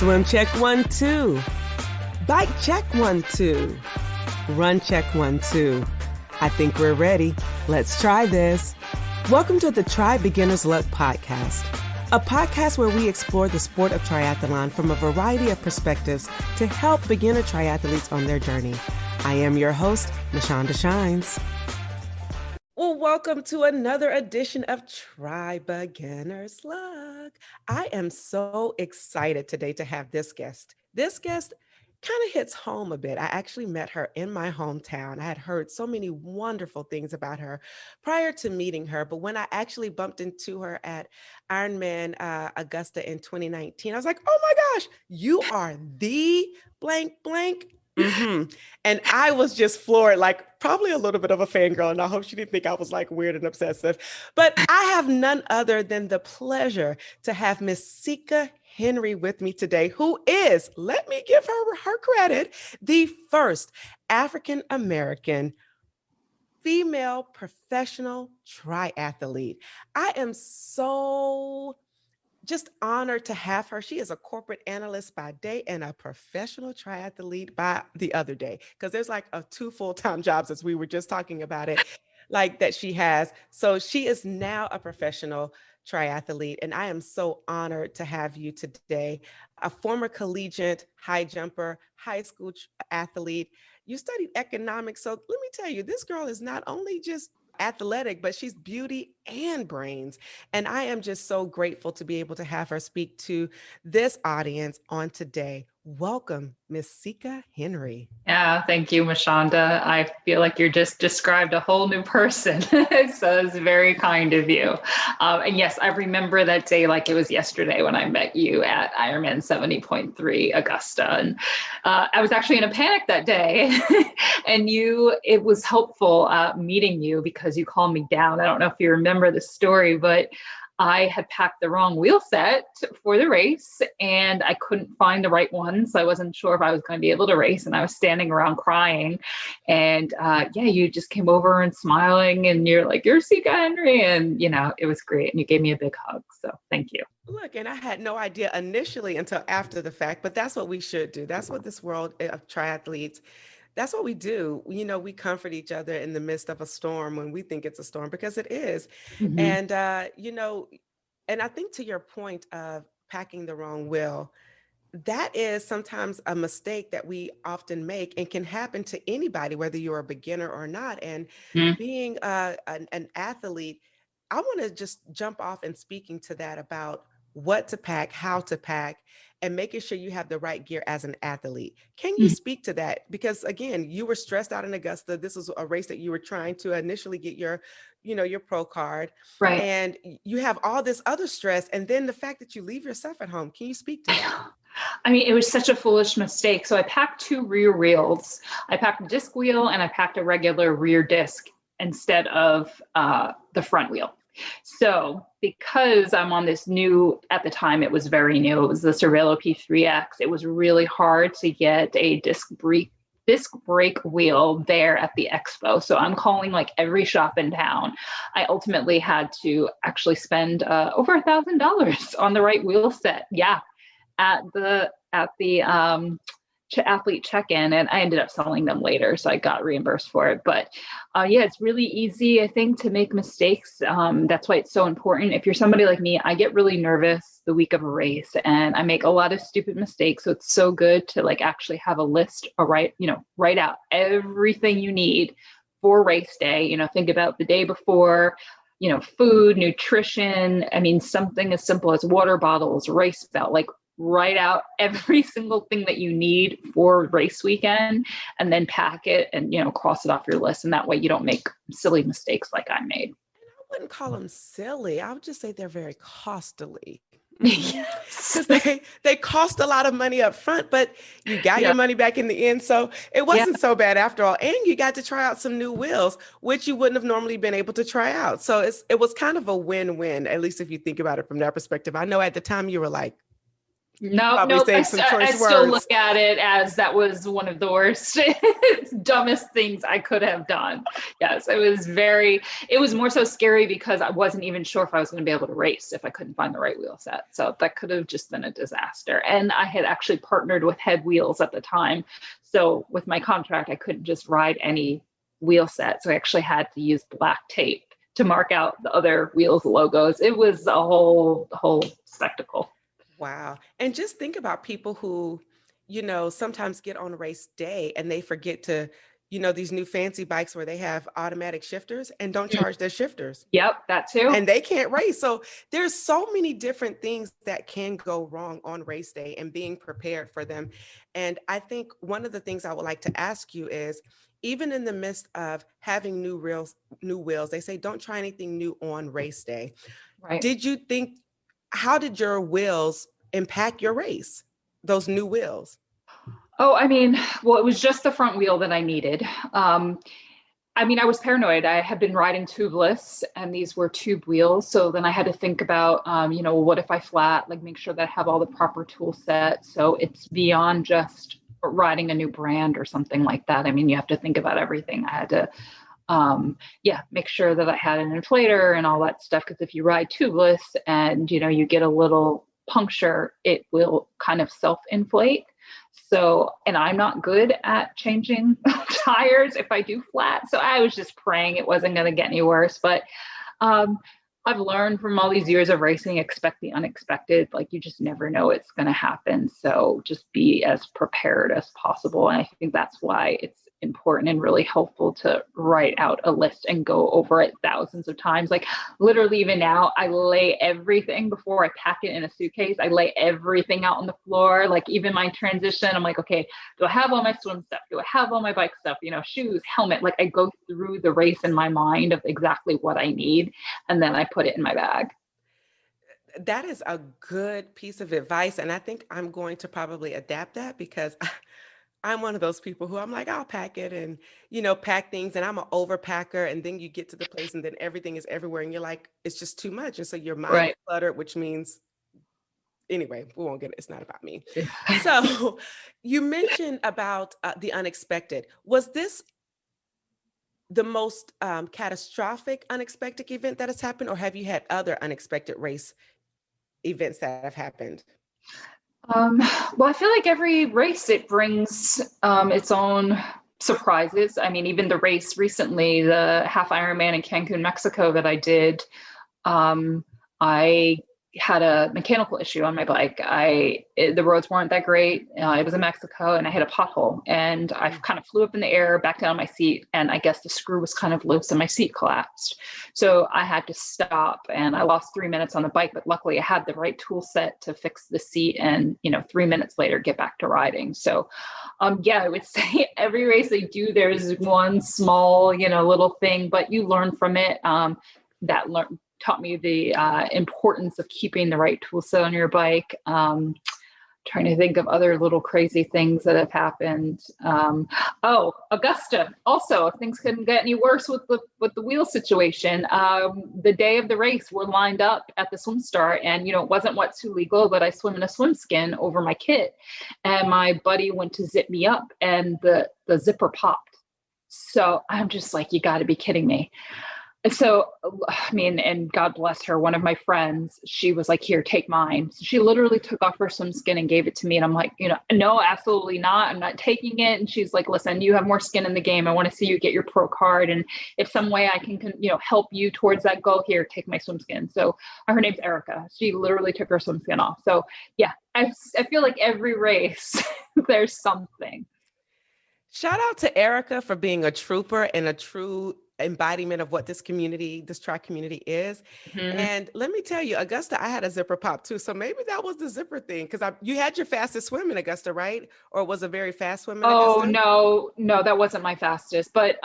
Swim check 1, 2. Bike check 1, 2. Run check 1, 2. I think we're ready. Let's try this. Welcome to the Try Beginner's Luck podcast, a podcast where we explore the sport of triathlon from a variety of perspectives to help beginner triathletes on their journey. I am your host, Mashonda Shines. Well, welcome to another edition of Try Beginner's Luck. I am so excited today to have this guest. This guest kind of hits home a bit. I actually met her in my hometown. I had heard so many wonderful things about her prior to meeting her, but when I actually bumped into her at Ironman Augusta in 2019, I was like, oh my gosh, you are the blank blank. Mm-hmm. And I was just floored, like probably a little bit of a fangirl. And I hope she didn't think I was like weird and obsessive. But I have none other than the pleasure to have Miss Sika Henry with me today, who is, let me give her credit, the first African-American female professional triathlete. I am so just honored to have her. She is a corporate analyst by day and a professional triathlete by the other day, because there's like two full-time jobs, as we were just talking about it, like that she has. So she is now a professional triathlete, and I am so honored to have you today. A former collegiate high jumper, high school athlete. You studied economics. So let me tell you, this girl is not only just athletic, but she's beauty and brains. And I am just so grateful to be able to have her speak to this audience on today. Welcome, Miss Sika Henry. Yeah, thank you, Mashonda. I feel like you just described a whole new person. So it's very kind of you. And yes, I remember that day like it was yesterday when I met you at Ironman 70.3 Augusta. And I was actually in a panic that day. And it was helpful meeting you because you calmed me down. I don't know if you remember the story, but I had packed the wrong wheel set for the race and I couldn't find the right one. So I wasn't sure if I was going to be able to race, and I was standing around crying. And you just came over and smiling and you're like, you're Sika Henry. And, it was great. And you gave me a big hug. So thank you. Look, and I had no idea initially until after the fact, but that's what we should do. That's what this world of triathletes, that's what we do. We comfort each other in the midst of a storm when we think it's a storm, because it is. Mm-hmm. And, and I think to your point of packing the wrong wheel, that is sometimes a mistake that we often make and can happen to anybody, whether you're a beginner or not. And being an athlete, I want to just jump off and speaking to that about what to pack, how to pack, and making sure you have the right gear as an athlete. Can you speak to that? Because again, you were stressed out in Augusta. This was a race that you were trying to initially get your pro card. Right. And you have all this other stress. And then the fact that you leave your stuff at home. Can you speak to that? I mean, it was such a foolish mistake. So I packed two rear wheels. I packed a disc wheel and I packed a regular rear disc instead of the front wheel. So because I'm on this new, at the time it was very new, it was the Cervelo P3X. It was really hard to get a disc brake wheel there at the expo. So I'm calling like every shop in town. I ultimately had to actually spend over $1,000 on the right wheel set. Yeah. At the athlete check-in, and I ended up selling them later, so I got reimbursed for it. But it's really easy, I think, to make mistakes. That's why it's so important. If you're somebody like me, I get really nervous the week of a race, and I make a lot of stupid mistakes. So it's so good to like actually have a list, or write out everything you need for race day. Think about the day before. Food, nutrition. I mean, something as simple as water bottles, race belt, like write out every single thing that you need for race weekend and then pack it and, cross it off your list. And that way you don't make silly mistakes like I made. And I wouldn't call them silly. I would just say they're very costly. Yes. Because they cost a lot of money up front, but you got your money back in the end. So it wasn't so bad after all. And you got to try out some new wheels, which you wouldn't have normally been able to try out. So it was kind of a win-win, at least if you think about it from that perspective. I know at the time you were like, No, Probably nope. save some I choice still words. look at it as that was one of the worst, dumbest things I could have done. Yes, it was more so scary because I wasn't even sure if I was going to be able to race if I couldn't find the right wheel set. So that could have just been a disaster. And I had actually partnered with Head Wheels at the time. So with my contract, I couldn't just ride any wheel set. So I actually had to use black tape to mark out the other wheels logos. It was a whole spectacle. Wow. And just think about people who, sometimes get on race day and they forget to, these new fancy bikes where they have automatic shifters and don't charge their shifters. Yep, that too. And they can't race. So there's so many different things that can go wrong on race day and being prepared for them. And I think one of the things I would like to ask you is, even in the midst of having new wheels, they say don't try anything new on race day. Right. How did your wheels impact your race? Those new wheels? Oh, well, it was just the front wheel that I needed. I was paranoid. I had been riding tubeless and these were tube wheels. So then I had to think about, what if I flat, like make sure that I have all the proper tool set. So it's beyond just riding a new brand or something like that. You have to think about everything. I had to, make sure that I had an inflator and all that stuff. Because if you ride tubeless and, you get a little puncture, it will kind of self-inflate. So, and I'm not good at changing tires if I do flat. So I was just praying it wasn't going to get any worse. But I've learned from all these years of racing, expect the unexpected. Like you just never know it's going to happen. So just be as prepared as possible. And I think that's why it's important and really helpful to write out a list and go over it thousands of times. Like literally even now, I lay everything before I pack it in a suitcase. I lay everything out on the floor. Like even my transition, I'm like, okay, do I have all my swim stuff? Do I have all my bike stuff? Shoes, helmet. Like I go through the race in my mind of exactly what I need. And then I put it in my bag. That is a good piece of advice. And I think I'm going to probably adapt that because I'm one of those people who I'm like, I'll pack it and, pack things. And I'm an overpacker. And then you get to the place and then everything is everywhere. And you're like, it's just too much. And so your mind is cluttered, which means, anyway, we won't get it. It's not about me. So you mentioned about the unexpected. Was this the most catastrophic unexpected event that has happened? Or have you had other unexpected race events that have happened? Well, I feel like every race, it brings its own surprises. Even the race recently, the half Ironman in Cancun, Mexico that I did, I had a mechanical issue on my bike. The roads weren't that great. It was in Mexico and I hit a pothole and I kind of flew up in the air, back down on my seat. And I guess the screw was kind of loose and my seat collapsed. So I had to stop and I lost 3 minutes on the bike, but luckily I had the right tool set to fix the seat and, 3 minutes later, get back to riding. So, I would say every race I do, there's one small, little thing, but you learn from it. Taught me the importance of keeping the right tool set on your bike. Trying to think of other little crazy things that have happened. Augusta. Also, things couldn't get any worse with the wheel situation. The day of the race, we're lined up at the swim start, and it wasn't wetsuit legal, but I swim in a swim skin over my kit, and my buddy went to zip me up, and the zipper popped. So I'm just like, you got to be kidding me. So, and God bless her, one of my friends, she was like, here, take mine. So she literally took off her swim skin and gave it to me. And I'm like, no, absolutely not. I'm not taking it. And she's like, listen, you have more skin in the game. I want to see you get your pro card. And if some way I can, help you towards that goal, here, take my swim skin. So her name's Erica. She literally took her swim skin off. So yeah, I feel like every race, there's something. Shout out to Erica for being a trooper and a true embodiment of what this tri community is. Mm-hmm. And let me tell you, Augusta, I had a zipper pop too. So maybe that was the zipper thing. Cause you had your fastest swim in Augusta, right? Or was a very fast swim in Augusta? No, that wasn't my fastest, but,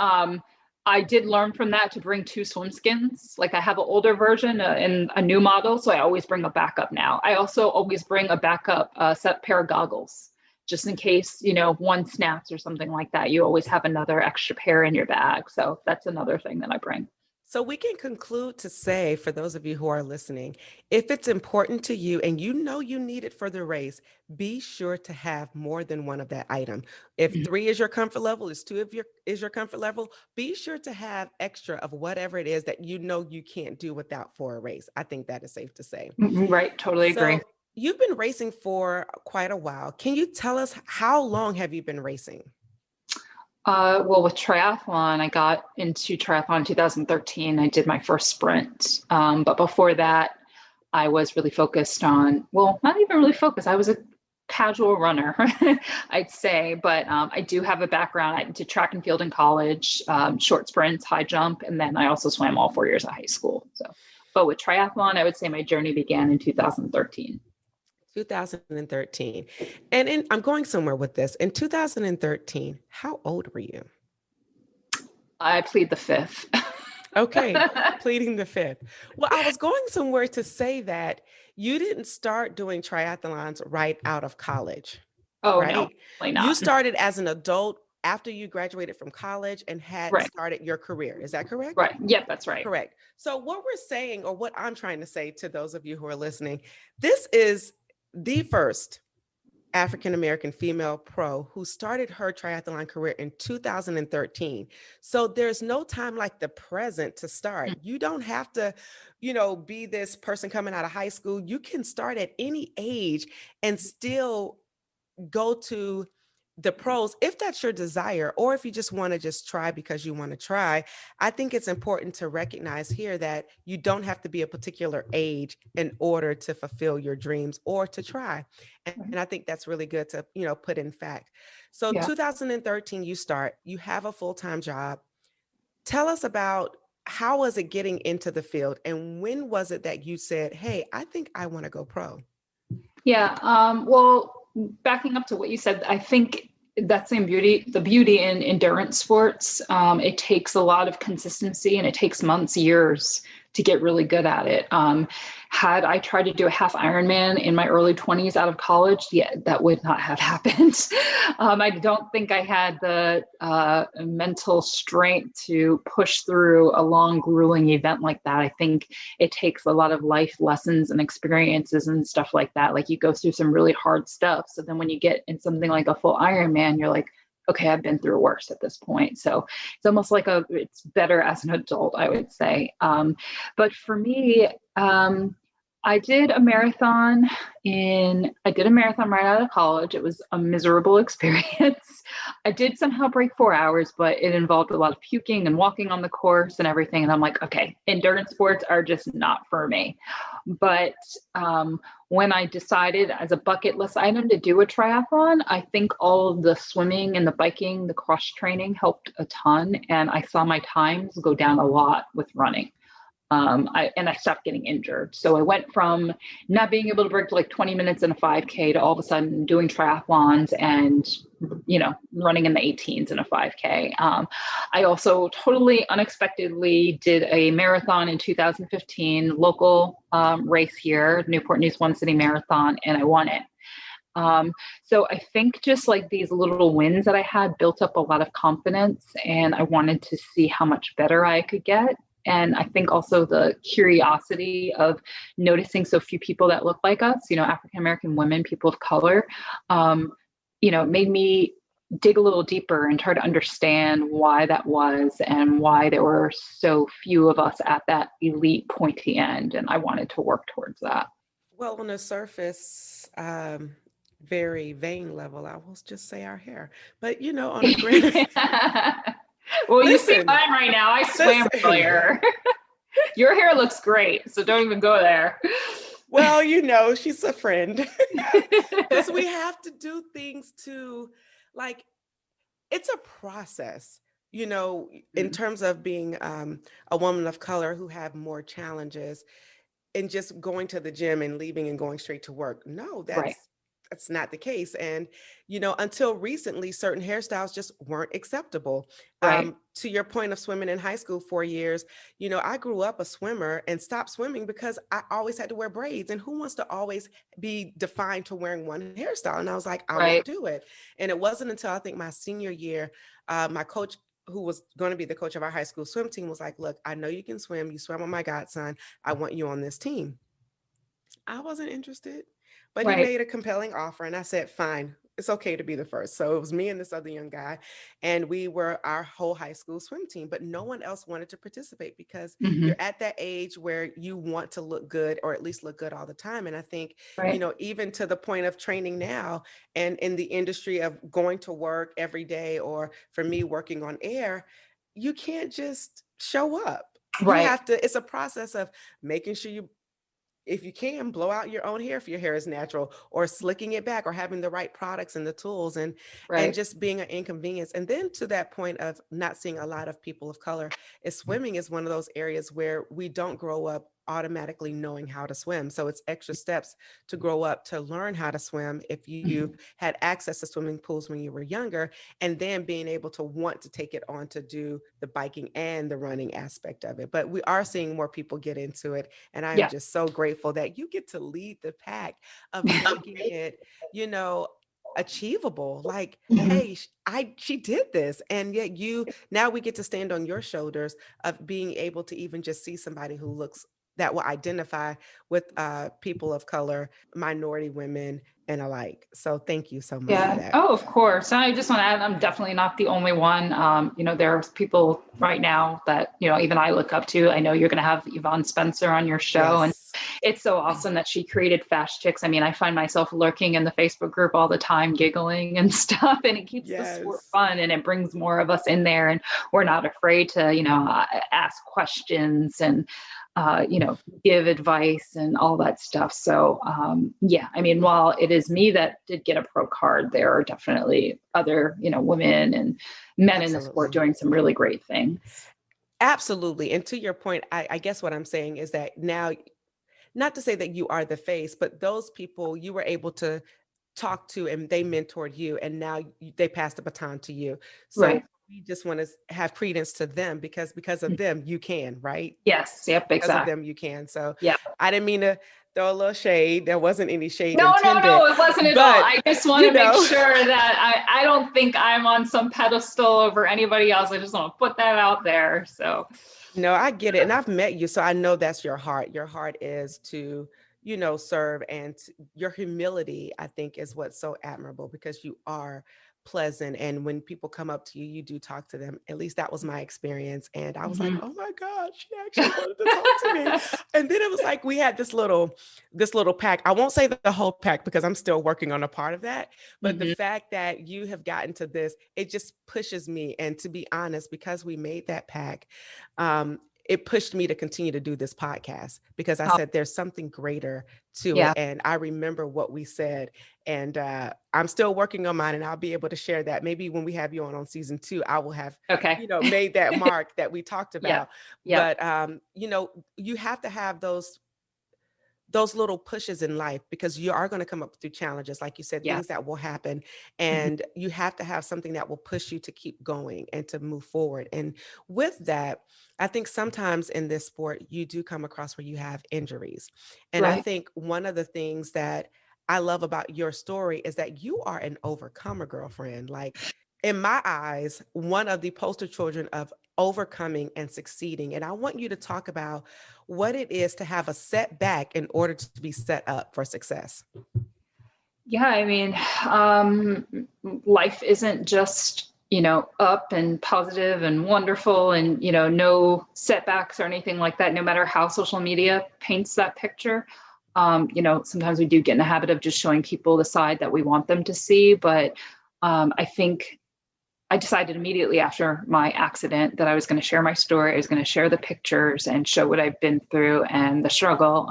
I did learn from that to bring 2 swim skins. Like I have an older version and a new model. So I always bring a backup now. I also always bring a backup set pair of goggles. Just in case, one snaps or something like that, you always have another extra pair in your bag. So that's another thing that I bring. So we can conclude to say, for those of you who are listening, if it's important to you and you know you need it for the race, be sure to have more than one of that item. If Mhm. 3 is your comfort level, is 2 of your is your comfort level, be sure to have extra of whatever it is that you know you can't do without for a race. I think that is safe to say. Right, totally agree. So you've been racing for quite a while. Can you tell us how long have you been racing? Well, with triathlon, I got into triathlon in 2013. I did my first sprint. But before that, I was really focused on, well, not even really focused. I was a casual runner, I'd say. But I do have a background. I did track and field in college, short sprints, high jump, and then I also swam all 4 years of high school. So, but with triathlon, I would say my journey began in 2013. 2013. And I'm going somewhere with this. In 2013, how old were you? I plead the fifth. Okay, pleading the fifth. Well, I was going somewhere to say that you didn't start doing triathlons right out of college, Oh, no, right? probably You not. started as an adult after you graduated from college and had Right, started your career. Is that correct? right. Yep, that's right. Correct. So, what we're saying, or what I'm trying to say to those of you who are listening, this is the first African American female pro who started her triathlon career in 2013. So there's no time like the present to start. You don't have to, be this person coming out of high school. You can start at any age and still go to the pros if that's your desire, or if you just want to just try because you want to try. I think it's important to recognize here that you don't have to be a particular age in order to fulfill your dreams or to try. And I think that's really good to put in fact. So Yeah. 2013 you have a full-time job. Tell us about, how was it getting into the field, and when was it that you said, hey, I think I want to go pro? Yeah. Well, backing up to what you said, I think that's the beauty in endurance sports. It takes a lot of consistency and it takes months, years to get really good at it. Had I tried to do a half Ironman in my early 20s out of college, yeah, that would not have happened. I don't think I had the mental strength to push through a long, grueling event like that. I think it takes a lot of life lessons and experiences and stuff like that. Like you go through some really hard stuff. So then when you get in something like a full Ironman, you're like, okay, I've been through worse at this point. So it's almost like it's better as an adult, I would say. But for me, I did a marathon right out of college. It was a miserable experience. I did somehow break 4 hours, but it involved a lot of puking and walking on the course and everything. And I'm like, okay, endurance sports are just not for me. But when I decided as a bucket list item to do a triathlon, I think all of the swimming and the biking, the cross training helped a ton. And I saw my times go down a lot with running. I stopped getting injured. So I went from not being able to break like 20 minutes in a 5K to all of a sudden doing triathlons and, running in the 18s in a 5K. I also totally unexpectedly did a marathon in 2015, local race here, Newport News One City Marathon, and I won it. So I think just like these little wins that I had built up a lot of confidence, and I wanted to see how much better I could get. And I think also the curiosity of noticing so few people that look like us, African-American women, people of color, made me dig a little deeper and try to understand why that was and why there were so few of us at that elite pointy end. And I wanted to work towards that. Well, on the surface, very vain level, I will just say our hair. But on a grand Well, you see listen, mine right now. I swam earlier. Your hair looks great, so don't even go there. well, she's a friend. Because we have to do things to, like, it's a process, in terms of being a woman of color who have more challenges and just going to the gym and leaving and going straight to work. No, Right. that's not the case. And, until recently, certain hairstyles just weren't acceptable. Right. To your point of swimming in high school 4 years, I grew up a swimmer and stopped swimming because I always had to wear braids. And who wants to always be defined to wearing one hairstyle? And I was like, I won't Right. do it. And it wasn't until I think my senior year, my coach, who was going to be the coach of our high school swim team, was like, look, I know you can swim. You swam with my godson. I want you on this team. I wasn't interested, but he Right. made a compelling offer, and I said, fine, it's okay to be the first. So it was me and this other young guy, and we were our whole high school swim team, but no one else wanted to participate because Hmm. you're at that age where you want to look good, or at least look good all the time. And I think, Right. even to the point of training now and in the industry of going to work every day, or for me working on air, you can't just show up. You Right. have to, it's a process of making sure you, if you can, blow out your own hair if your hair is natural, or slicking it back, or having the right products and the tools, and Right. just being an inconvenience. And then to that point of not seeing a lot of people of color, is swimming is one of those areas where we don't grow up automatically knowing how to swim. So it's extra steps to grow up to learn how to swim if you Mhm. had access to swimming pools when you were younger, and then being able to want to take it on to do the biking and the running aspect of it. But we are seeing more people get into it, and I am Yeah. just so grateful that you get to lead the pack of making it, you know, achievable. Like, Mhm. hey, she did this. And yet now we get to stand on your shoulders of being able to even just see somebody who looks, that will identify with people of color, minority women, and alike. So thank you so much for Yeah. that. Oh, of course. And I just want to add, I'm definitely not the only one. There's people right now that, even I look up to. I know you're going to have Yvonne Spencer on your show, and Yes. it's so awesome that she created Fast Chicks. I mean, I find myself lurking in the Facebook group all the time, giggling and stuff, and it keeps the sport Yes. fun, and it brings more of us in there, and we're not afraid to, ask questions and, give advice and all that stuff. So, yeah, I mean, while it is me that did get a pro card, there are definitely other, women and men in the sport Absolutely. doing some really great things. Absolutely. And to your point, I guess what I'm saying is that now, not to say that you are the face, but those people you were able to talk to, and they mentored you, and now they passed the baton to you. So Right. we just want to have credence to them, because of them you can, right? Yes. Yep. Because of Exactly. them you can. So Yeah. I didn't mean to throw a little shade. There wasn't any shade No, no, intended, no, it wasn't at all. but I just want you to make know, sure that I don't think I'm on some pedestal over anybody else. I just want to put that out there. So, no, I get it. And I've met you, so I know that's your heart. Your heart is to, serve, and your humility, I think, is what's so admirable, because you are pleasant. And when people come up to you, you do talk to them. At least that was my experience. And I was like, mhm. oh my God, she actually wanted to talk to me. And then it was like we had this little pack. I won't say the whole pack, because I'm still working on a part of that. But the Mhm. fact that you have gotten to this, it just pushes me. And to be honest, because we made that pack, it pushed me to continue to do this podcast, because I Oh, said there's something greater to it. yeah. And I remember what we said, and I'm still working on mine, and I'll be able to share that. Maybe when we have you on season 2, I will have, Okay. made that mark that we talked Yep. about. Yep. But, you have to have those little pushes in life, because you are going to come up through challenges, like you said, Yeah. things that will happen, Mhm. and you have to have something that will push you to keep going and to move forward. And with that, I think sometimes in this sport you do come across where you have injuries, and I Right. think one of the things that I love about your story is that you are an overcomer, girlfriend. Like, in my eyes, one of the poster children of overcoming and succeeding. And I want you to talk about what it is to have a setback in order to be set up for success. Yeah, I mean, life isn't just, up and positive and wonderful and, no setbacks or anything like that, no matter how social media paints that picture. Sometimes we do get in the habit of just showing people the side that we want them to see. But I think I decided immediately after my accident that I was going to share my story. I was going to share the pictures and show what I've been through and the struggle.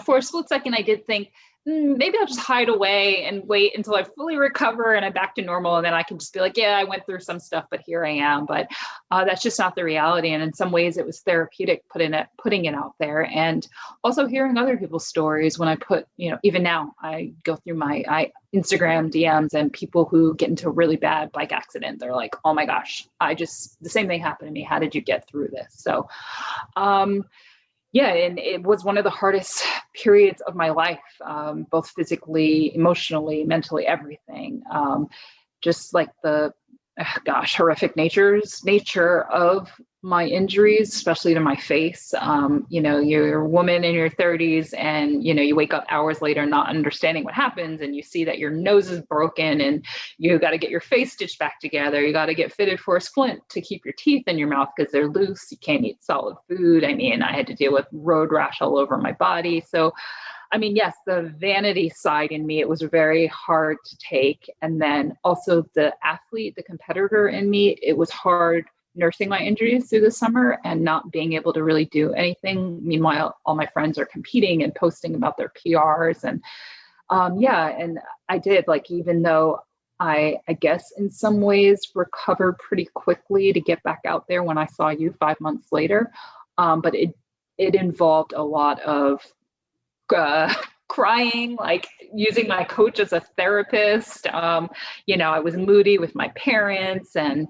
For a split second, I did think, maybe I'll just hide away and wait until I fully recover and I'm back to normal. And then I can just be like, yeah, I went through some stuff, but here I am. But that's just not the reality. And in some ways it was therapeutic putting it out there. And also hearing other people's stories when I put, even now I go through my Instagram DMs and people who get into a really bad bike accident. They're like, oh my gosh, the same thing happened to me. How did you get through this? So, yeah, and it was one of the hardest periods of my life, both physically, emotionally, mentally, everything. Just like the horrific nature of my injuries, especially to my face. You're a woman in your 30s and, you wake up hours later not understanding what happens, and you see that your nose is broken and you got to get your face stitched back together. You got to get fitted for a splint to keep your teeth in your mouth because they're loose. You can't eat solid food. I mean, I had to deal with road rash all over my body. So yes, the vanity side in me, it was very hard to take. And then also the athlete, the competitor in me, it was hard nursing my injuries through the summer and not being able to really do anything. Meanwhile, all my friends are competing and posting about their PRs. And and I did, even though I guess in some ways recovered pretty quickly to get back out there when I saw you 5 months later. But it involved a lot of crying, using my coach as a therapist. I was moody with my parents, and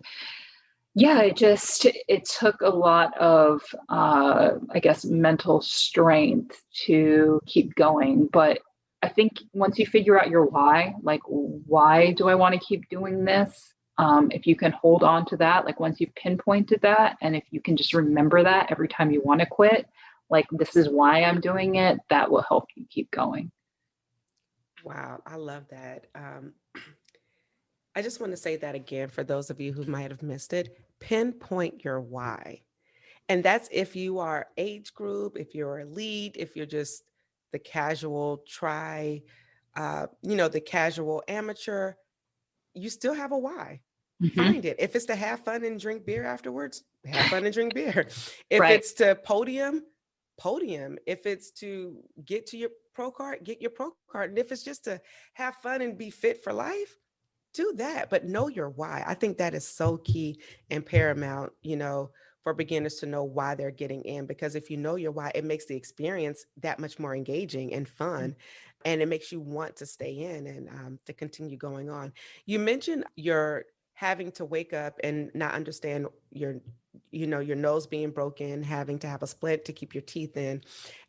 it took a lot of, I guess, mental strength to keep going. But I think once you figure out your why, why do I want to keep doing this? If you can hold on to that, once you've pinpointed that, and if you can just remember that every time you want to quit, this is why I'm doing it, that will help you keep going. Wow, I love that. I just want to say that again for those of you who might have missed it. Pinpoint your why. And that's if you are age group, if you're elite, if you're just the casual the casual amateur, you still have a why. Mm-hmm. Find it. If it's to have fun and drink beer afterwards, have fun and drink beer. If it's to podium. If it's to get to your pro card, get your pro card. And if it's just to have fun and be fit for life, do that. But know your why. I think that is so key and paramount, for beginners to know why they're getting in, because if you know your why, it makes the experience that much more engaging and fun. And it makes you want to stay in and to continue going on. You mentioned your having to wake up and not understand your nose being broken, having to have a splint to keep your teeth in.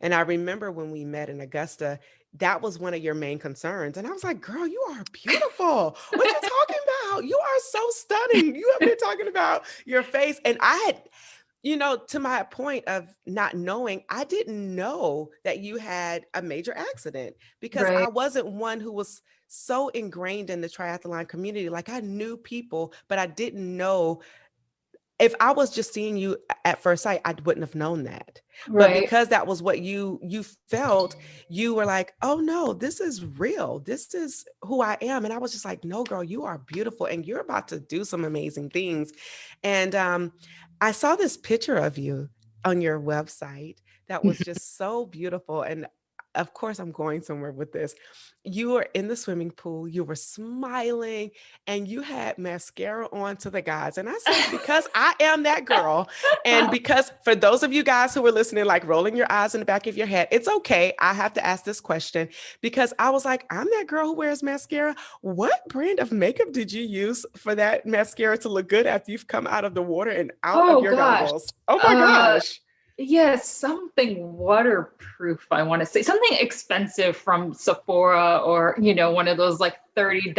And I remember when we met in Augusta, that was one of your main concerns. And I was like, girl, you are beautiful. What you talking about? You are so stunning. You have been talking about your face. And I had, to my point of not knowing, I didn't know that you had a major accident because I wasn't one who was so ingrained in the triathlon community. I knew people, but I didn't know. If I was just seeing you at first sight, I wouldn't have known that. But because that was what you felt, you were like, oh no, this is real. This is who I am. And I was just like, no, girl, you are beautiful and you're about to do some amazing things. And I saw this picture of you on your website that was just so beautiful. And of course, I'm going somewhere with this. You were in the swimming pool, you were smiling, and you had mascara on to the guys. And I said, because I am that girl, and because for those of you guys who are listening, rolling your eyes in the back of your head, it's okay. I have to ask this question because I was like, I'm that girl who wears mascara. What brand of makeup did you use for that mascara to look good after you've come out of the water and out of your goggles? Oh my gosh. Yes, something waterproof, I want to say. Something expensive from Sephora or, one of those $30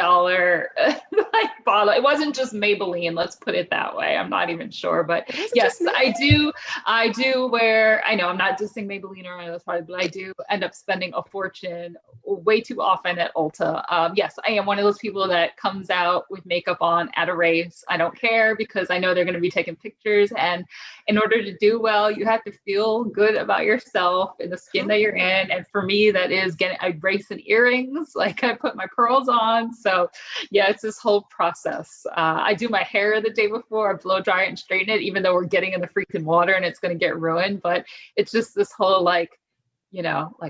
bottle. It wasn't just Maybelline, let's put it that way. I'm not even sure, but yes, I do wear, I know I'm not dissing Maybelline or any of those products, but I do end up spending a fortune way too often at Ulta. Yes, I am one of those people that comes out with makeup on at a race. I don't care because I know they're going to be taking pictures, and in order to do well, you have to feel good about yourself in the skin that you're in. And for me, that is I race in earrings, I put my pearls on. So yeah, it's this whole process. I do my hair the day before, I blow dry it and straighten it, even though we're getting in the freaking water and it's going to get ruined. But it's just this whole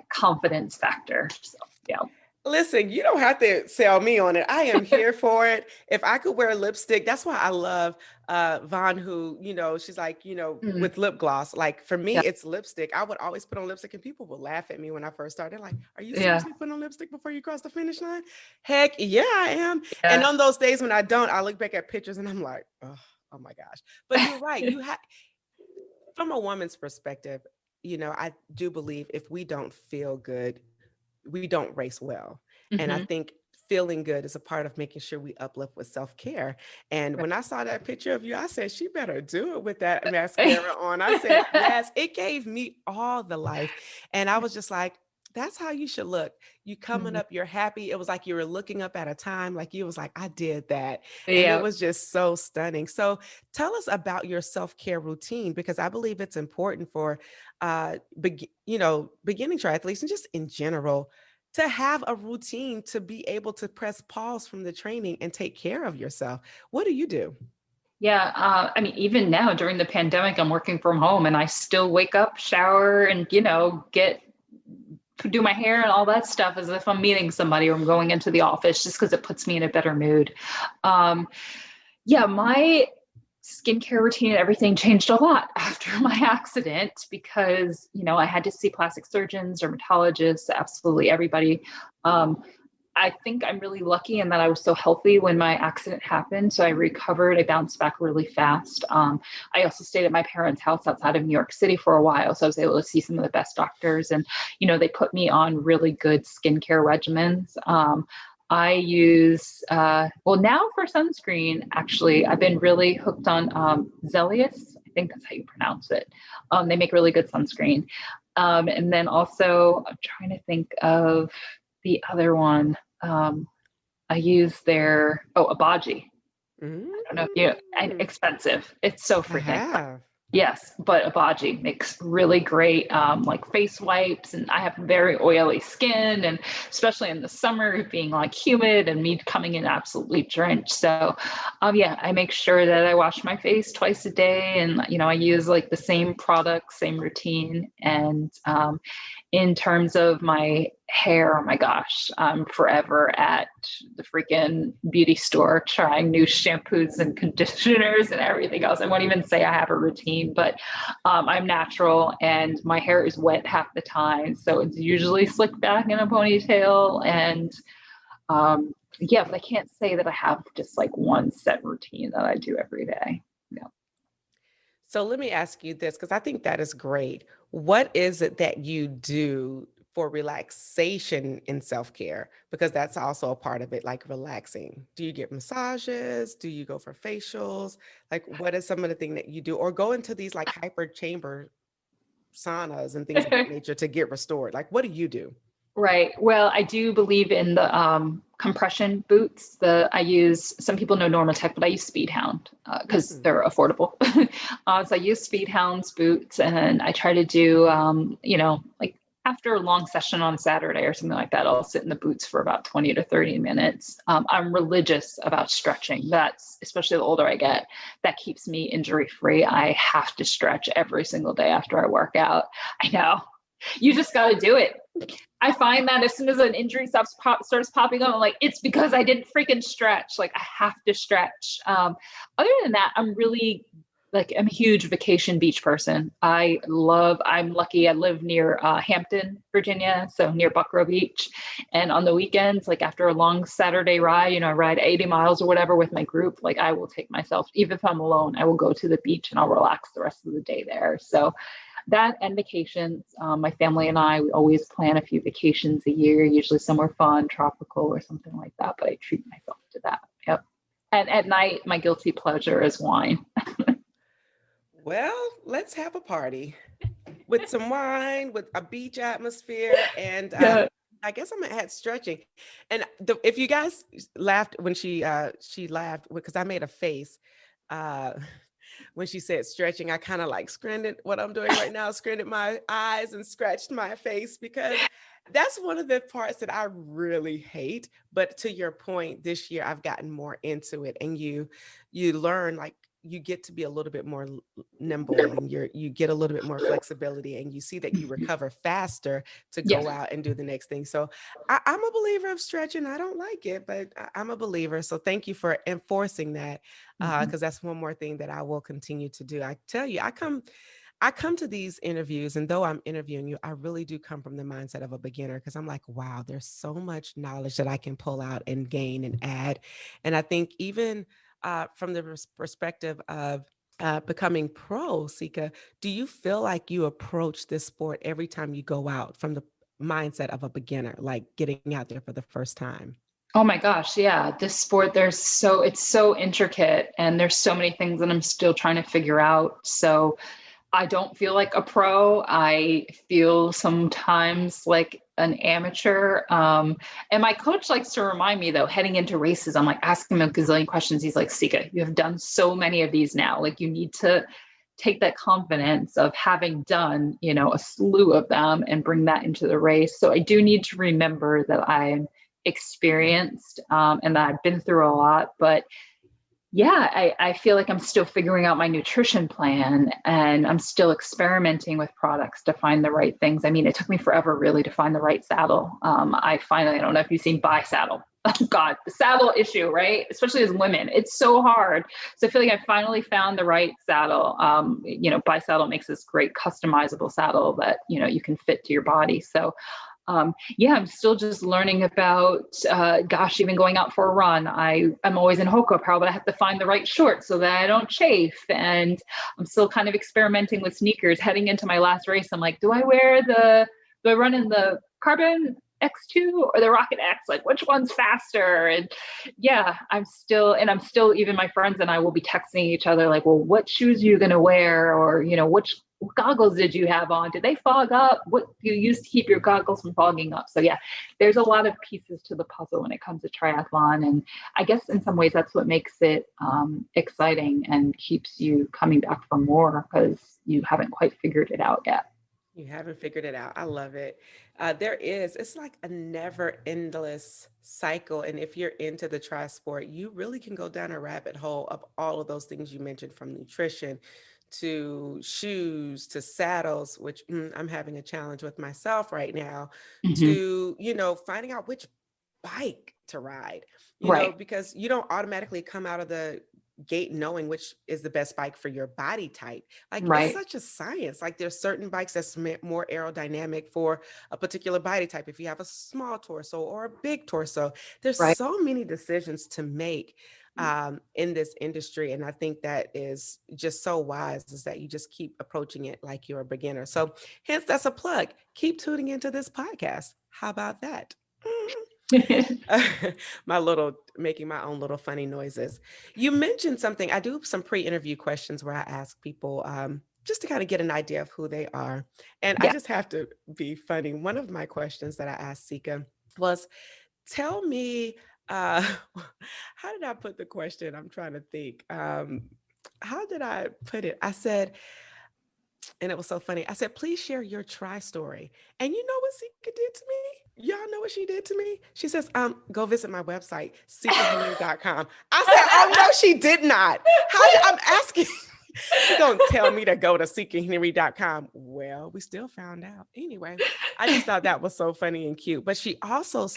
confidence factor. So yeah. Listen, you don't have to sell me on it. I am here for it. If I could wear lipstick, that's why I love Vaughn, who, she's with lip gloss. For me, it's lipstick. I would always put on lipstick and people would laugh at me when I first started. They're like, are you seriously putting on lipstick before you cross the finish line? Heck yeah, I am. Yeah. And on those days when I don't, I look back at pictures and I'm like, oh my gosh. But you're right. You have, from a woman's perspective, I do believe if we don't feel good, we don't race well. Mm-hmm. And I think feeling good is a part of making sure we uplift with self-care. And when I saw that picture of you, I said, she better do it with that mascara on. I said, yes, it gave me all the life. And I was just like, that's how you should look. You coming Mhm. up, you're happy. It was like you were looking up at a time, like you was like, I did that. And it Yeah. was just so stunning. So tell us about your self-care routine, because I believe it's important for beginning triathletes and just in general to have a routine to be able to press pause from the training and take care of yourself. What do you do? Yeah, I mean, even now during the pandemic, I'm working from home and I still wake up, shower, and get do my hair and all that stuff as if I'm meeting somebody or I'm going into the office, just because it puts me in a better mood. Um, yeah, my skincare routine and everything changed a lot after my accident because, I had to see plastic surgeons, dermatologists, absolutely everybody. Um, I think I'm really lucky in that I was so healthy when my accident happened. So I recovered, I bounced back really fast. I also stayed at my parents' house outside of New York City for a while. So I was able to see some of the best doctors and, they put me on really good skincare regimens. I use, well, now for sunscreen, actually, I've been really hooked on Zelius. I think that's how you pronounce it. They make really good sunscreen. And then also, I'm trying to think of the other one. I use their, Abaji. I don't know if Mm, expensive. It's so I freaking expensive. have. Yes, but Abaji makes really great like face wipes, and I have very oily skin, and especially in the summer, being like humid and me coming in absolutely drenched. So, yeah, I make sure that I wash my face twice a day, and I use like the same product, same routine, and in terms of my hair, oh my gosh, I'm forever at the freaking beauty store trying new shampoos and conditioners and everything else. I won't even say I have a routine, but I'm natural and my hair is wet half the time. So it's usually slicked back in a ponytail. And yeah, but I can't say that I have just like one set routine that I do every day. Yeah. So let me ask you this, because I think that is great. What is it that you do for relaxation in self-care? Because that's also a part of it, like relaxing. Do you get massages? Do you go for facials? Like, what is some of the thing that you do? Or go into these like hyper chamber saunas and things of that nature to get restored? Like, what do you do? Right. Well, I do believe in the compression boots. I use, some people know Normatec, but I use Speedhound because Mm. they're affordable. So I use Speedhound's boots, and I try to do, like after a long session on Saturday or something like that, I'll sit in the boots for about 20 to 30 minutes. I'm religious about stretching. That's, especially the older I get, that keeps me injury free. I have to stretch every single day after I work out. I know. You just got to do it. I find that as soon as an injury starts popping up, I'm like, it's because I didn't freaking stretch. Like, I have to stretch. Other than that, I'm a huge vacation beach person. I'm lucky. I live near Hampton, Virginia, so near Buckrow Beach. And on the weekends, like after a long Saturday ride, I ride 80 miles or whatever with my group. Like, I will take myself, even if I'm alone, I will go to the beach and I'll relax the rest of the day there. So that and vacations. My family and I, we always plan a few vacations a year, usually somewhere fun, tropical, or something like that. But I treat myself to that. Yep. And at night, my guilty pleasure is wine. Well, let's have a party with some wine, with a beach atmosphere, and Yeah. I guess I'm gonna add stretching. And if you guys laughed when she laughed because I made a face uh, when she said stretching. I kind of like squinted. What I'm doing right now, squinted my eyes and scratched my face because that's one of the parts that I really hate. But to your point, this year I've gotten more into it, and you learn like you get to be a little bit more nimble, and you get a little bit more flexibility, and you see that you recover faster to Yeah. go out and do the next thing. So I'm a believer of stretching. I don't like it, but I'm a believer. So thank you for enforcing that, Mhm. because that's one more thing that I will continue to do. I tell you, I come to these interviews, and though I'm interviewing you, I really do come from the mindset of a beginner, because I'm like, wow, there's so much knowledge that I can pull out and gain and add. And I think even from the perspective of becoming pro, Sika, do you feel like you approach this sport every time you go out from the mindset of a beginner, like getting out there for the first time? Oh my gosh, yeah. This sport, it's so intricate and there's so many things that I'm still trying to figure out. So I don't feel like a pro. I feel sometimes like an amateur. And my coach likes to remind me though, heading into races, I'm like asking him a gazillion questions. He's like, Sika, you have done so many of these now. Like you need to take that confidence of having done, a slew of them and bring that into the race. So I do need to remember that I'm experienced and that I've been through a lot, but yeah, I feel like I'm still figuring out my nutrition plan and I'm still experimenting with products to find the right things. I mean, it took me forever really to find the right saddle. I don't know if you've seen Buy Saddle. Oh God, the saddle issue, right? Especially as women, it's so hard. So I feel like I finally found the right saddle. Buy Saddle makes this great customizable saddle that, you can fit to your body. So I'm still just learning about, even going out for a run. I'm always in Hoka Pro, but I have to find the right shorts so that I don't chafe. And I'm still kind of experimenting with sneakers. Heading into my last race, I'm like, do I run in the Carbon X2 or the Rocket X? Like, which one's faster? And yeah, I'm still, even my friends and I will be texting each other like, well, what shoes are you going to wear? Or, which goggles did you have on? Did they fog up? What do you use to keep your goggles from fogging up? So yeah, there's a lot of pieces to the puzzle when it comes to triathlon. And I guess in some ways that's what makes it exciting and keeps you coming back for more because you haven't quite figured it out yet. You haven't figured it out. I love it. It's like a never endless cycle. And if you're into the tri sport, you really can go down a rabbit hole of all of those things you mentioned, from nutrition to shoes to saddles, which I'm having a challenge with myself right now, Mm-hmm. to, finding out which bike to ride, Right. because you don't automatically come out of the gate knowing which is the best bike for your body type. Like it's Right. such a science. Like there's certain bikes that's more aerodynamic for a particular body type. If you have a small torso or a big torso, there's Right. so many decisions to make in this industry. And I think that is just so wise, is that you just keep approaching it like you're a beginner. So hence that's a plug. Keep tuning into this podcast. How about that? Making my own little funny noises. You mentioned something. I do some pre-interview questions where I ask people just to kind of get an idea of who they are. And I Yeah. just have to be funny. One of my questions that I asked Sika was, tell me, how did I put the question? I'm trying to think. How did I put it? I said, and it was so funny. I said, please share your tri story. And you know what Sika did to me? Y'all know what she did to me? She says, go visit my website, sikahenry.com. I said, oh no, she did not. I'm asking. She gonna tell me to go to sikahenry.com. Well, we still found out. Anyway, I just thought that was so funny and cute. But she also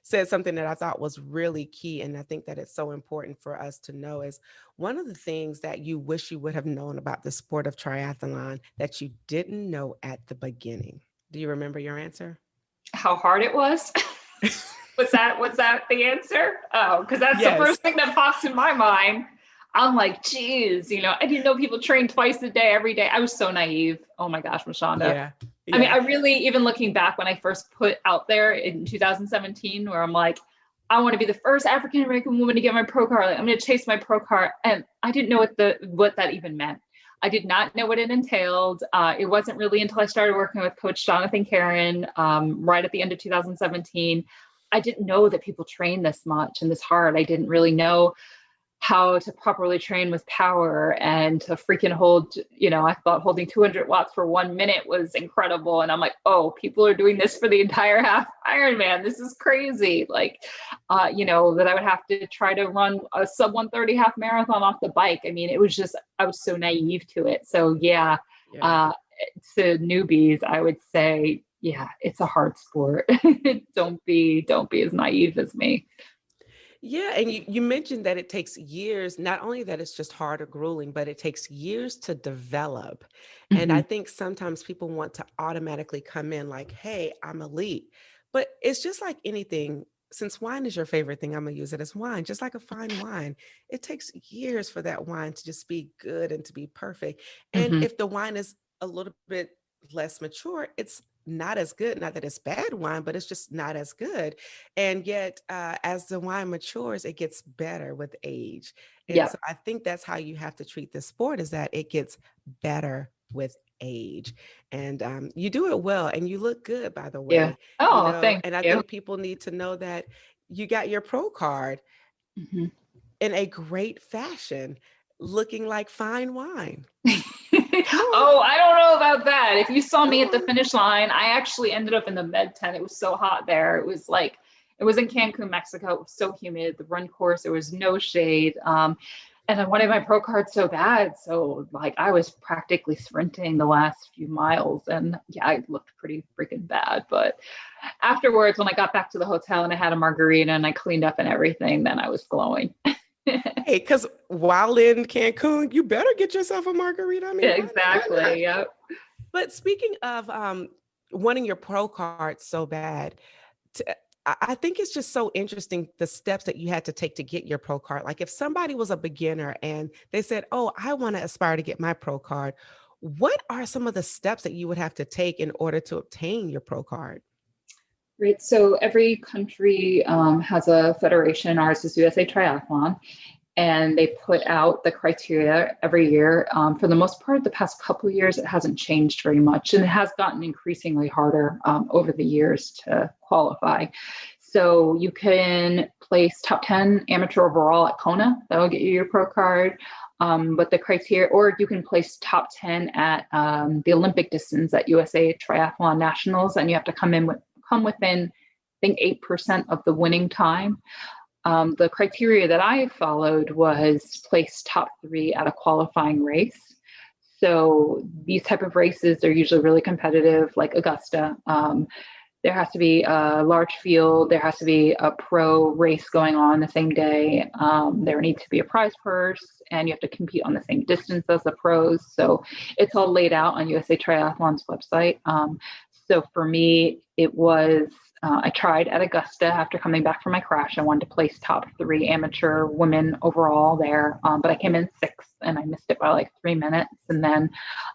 said something that I thought was really key. And I think that it's so important for us to know is, one of the things that you wish you would have known about the sport of triathlon that you didn't know at the beginning. Do you remember your answer? How hard it was? Was that the answer? Oh, because that's the Yes. first thing that pops in my mind. I'm like, geez, I didn't know people train twice a day, every day. I was so naive. Oh my gosh, Mashonda. Yeah. I mean, I really, even looking back when I first put out there in 2017, where I'm like, I want to be the first African American woman to get my pro car. Like, I'm going to chase my pro car. And I didn't know what that even meant. I did not know what it entailed. It wasn't really until I started working with Coach Jonathan Karen right at the end of 2017. I didn't know that people train this much and this hard. I didn't really know how to properly train with power and to freaking hold, I thought holding 200 watts for 1 minute was incredible. And I'm like, oh, people are doing this for the entire half Ironman. This is crazy. Like, that I would have to try to run a sub 130 half marathon off the bike. I mean, I was so naive to it. So yeah. To newbies, I would say, yeah, it's a hard sport. Don't be as naive as me. Yeah. And you mentioned that it takes years, not only that it's just hard or grueling, but it takes years to develop. And I think sometimes people want to automatically come in like, hey, I'm elite. But it's just like anything. Since wine is your favorite thing, I'm going to use it as wine, just like a fine wine. It takes years for that wine to just be good and to be perfect. And Mm-hmm. if the wine is a little bit less mature, it's not as good. Not that it's bad wine, but it's just not as good. And yet, as the wine matures, it gets better with age. And Yeah. so I think that's how you have to treat this sport, is that it gets better with age. And you do it well, and you look good, by the Yeah. way, Oh, thank and I you. think people need to know that you got your pro card Mhm. in a great fashion, looking like fine wine. Come on, Oh, I don't know about that. If you saw come me at the on. finish line, I actually ended up in the med tent. It was so hot there. It was in Cancun, Mexico. It was so humid. The run course, there was no shade. And I wanted my pro card so bad. So like I was practically sprinting the last few miles, and yeah, I looked pretty freaking bad. But afterwards, when I got back to the hotel and I had a margarita and I cleaned up and everything, then I was glowing. Hey, because while in Cancun, you better get yourself a margarita. I mean, why not? Exactly. Yep. But speaking of wanting your pro card so bad, I think it's just so interesting the steps that you had to take to get your pro card. Like if somebody was a beginner and they said, "Oh, I want to aspire to get my pro card," what are some of the steps that you would have to take in order to obtain your pro card? Right. So every country has a federation. Ours is USA Triathlon, and they put out the criteria every year. For the most part, the past couple of years, it hasn't changed very much, and it has gotten increasingly harder over the years to qualify. So you can place top 10 amateur overall at Kona. That will get you your pro card. But the criteria, or you can place top 10 at the Olympic distance at USA Triathlon Nationals, and you have to come within, I think, 8% of the winning time. The criteria that I followed was place top 3 at a qualifying race. So these type of races are usually really competitive, like Augusta. There has to be a large field. There has to be a pro race going on the same day. There needs to be a prize purse, and you have to compete on the same distance as the pros. So it's all laid out on USA Triathlon's website. So for me, it was, I tried at Augusta after coming back from my crash. I wanted to place top 3 amateur women overall there, but I came in 6th and I missed it by like 3 minutes. And then,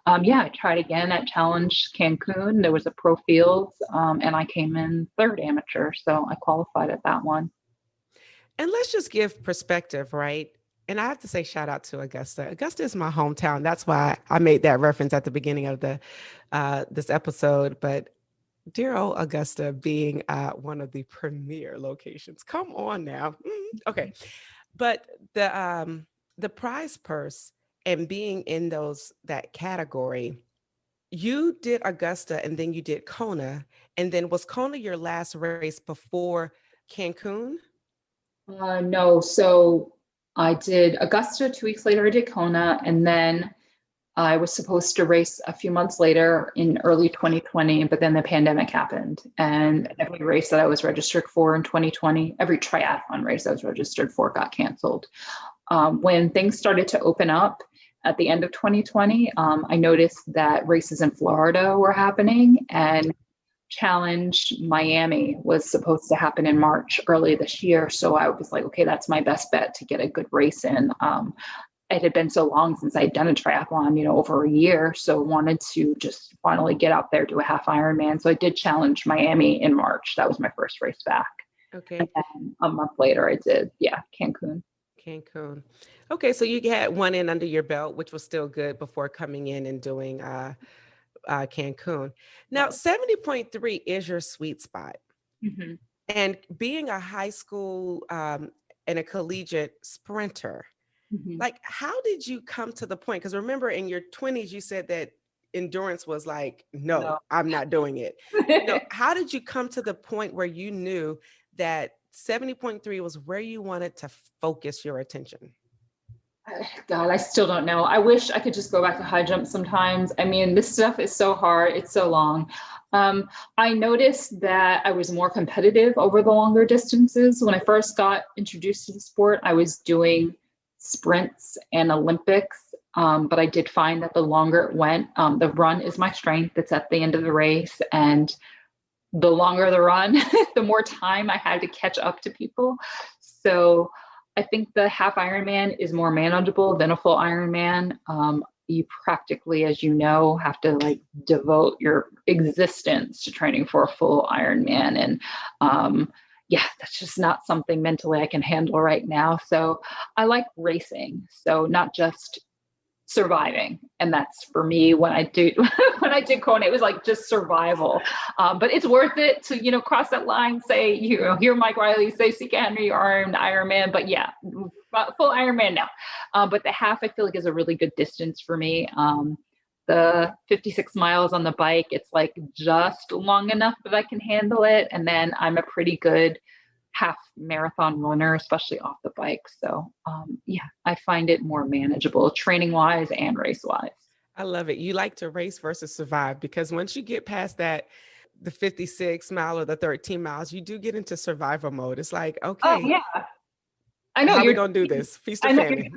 I tried again at Challenge Cancun. There was a pro fields, and I came in 3rd amateur. So I qualified at that one. And let's just give perspective, right? And I have to say, shout out to Augusta. Augusta is my hometown. That's why I made that reference at the beginning of the this episode. But dear old Augusta being one of the premier locations. Come on now. Okay. But the prize purse and being in that category, you did Augusta and then you did Kona. And then was Kona your last race before Cancun? No, so I did Augusta 2 weeks later. I did Kona, and then I was supposed to race a few months later in early 2020, but then the pandemic happened. And every race that I was registered for in 2020, every triathlon race I was registered for got canceled. When things started to open up at the end of 2020, I noticed that races in Florida were happening, and Challenge Miami was supposed to happen in March early this year. So I was like, okay, that's my best bet to get a good race in. It had been so long since I had done a triathlon, over a year. So wanted to just finally get out there, do a half Ironman. So I did Challenge Miami in March. That was my first race back. Okay. And then a month later I did, Cancun. Cancun. Okay, so you had one in under your belt, which was still good before coming in and doing Cancun. Now, 70.3 is your sweet spot. Mm-hmm. And being a high school and a collegiate sprinter, Mm-hmm. like how did you come to the point? Because remember in your 20s, you said that endurance was like, no, I'm not doing it. How did you come to the point where you knew that 70.3 was where you wanted to focus your attention? God, I still don't know. I wish I could just go back to high jump sometimes. I mean, this stuff is so hard. It's so long. I noticed that I was more competitive over the longer distances. When I first got introduced to the sport, I was doing sprints and Olympics. But I did find that the longer it went, the run is my strength. It's at the end of the race. And the longer the run, the more time I had to catch up to people. So I think the half Ironman is more manageable than a full Ironman. you practically, as you know, have to like devote your existence to training for a full Ironman. And yeah, that's just not something mentally I can handle right now. So I like racing. So not just surviving. And that's for me when I do, when I did Kona, it was like just survival. But it's worth it to, cross that line, say, hear Mike Riley say Sika Henry armed Ironman, but yeah, full Ironman now. But the half I feel like is a really good distance for me. The 56 miles on the bike, it's like just long enough that I can handle it. And then I'm a pretty good half marathon runner, especially off the bike. So yeah, I find it more manageable training wise and race wise. I love it. You like to race versus survive, because once you get past that, the 56 mile or the 13 miles, you do get into survival mode. It's like, Oh okay, yeah, I know how are we going to do this? Feast or famine?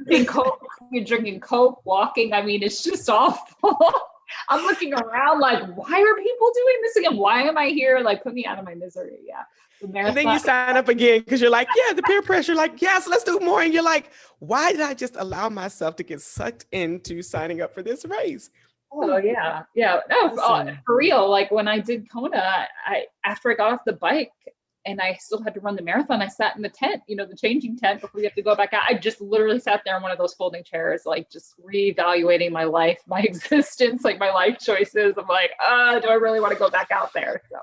You're drinking Coke, walking. I mean, it's just awful. I'm looking around like, why are people doing this again? Why am I here? Like, put me out of my misery. Yeah. And then you sign up again because you're like, yeah, the peer pressure, like, yes, let's do more. And you're like, why did I just allow myself to get sucked into signing up for this race? Oh yeah. Yeah. No, for real. Like when I did Kona, after I got off the bike and I still had to run the marathon, I sat in the tent, the changing tent before we have to go back out. I just literally sat there in one of those folding chairs, like just reevaluating my life, my existence, like my life choices. I'm like, do I really want to go back out there? So.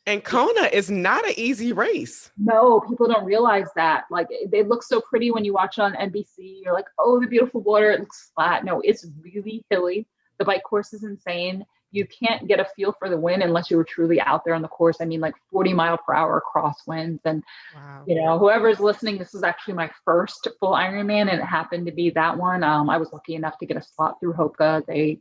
And Kona is not an easy race. No, people don't realize that. Like they look so pretty when you watch it on NBC. You're like, oh, the beautiful water. It looks flat. No, it's really hilly. The bike course is insane. You can't get a feel for the wind unless you were truly out there on the course. I mean, like 40 mile per hour crosswinds. And, wow. Whoever's listening, this was actually my first full Ironman, and it happened to be that one. I was lucky enough to get a slot through Hoka. They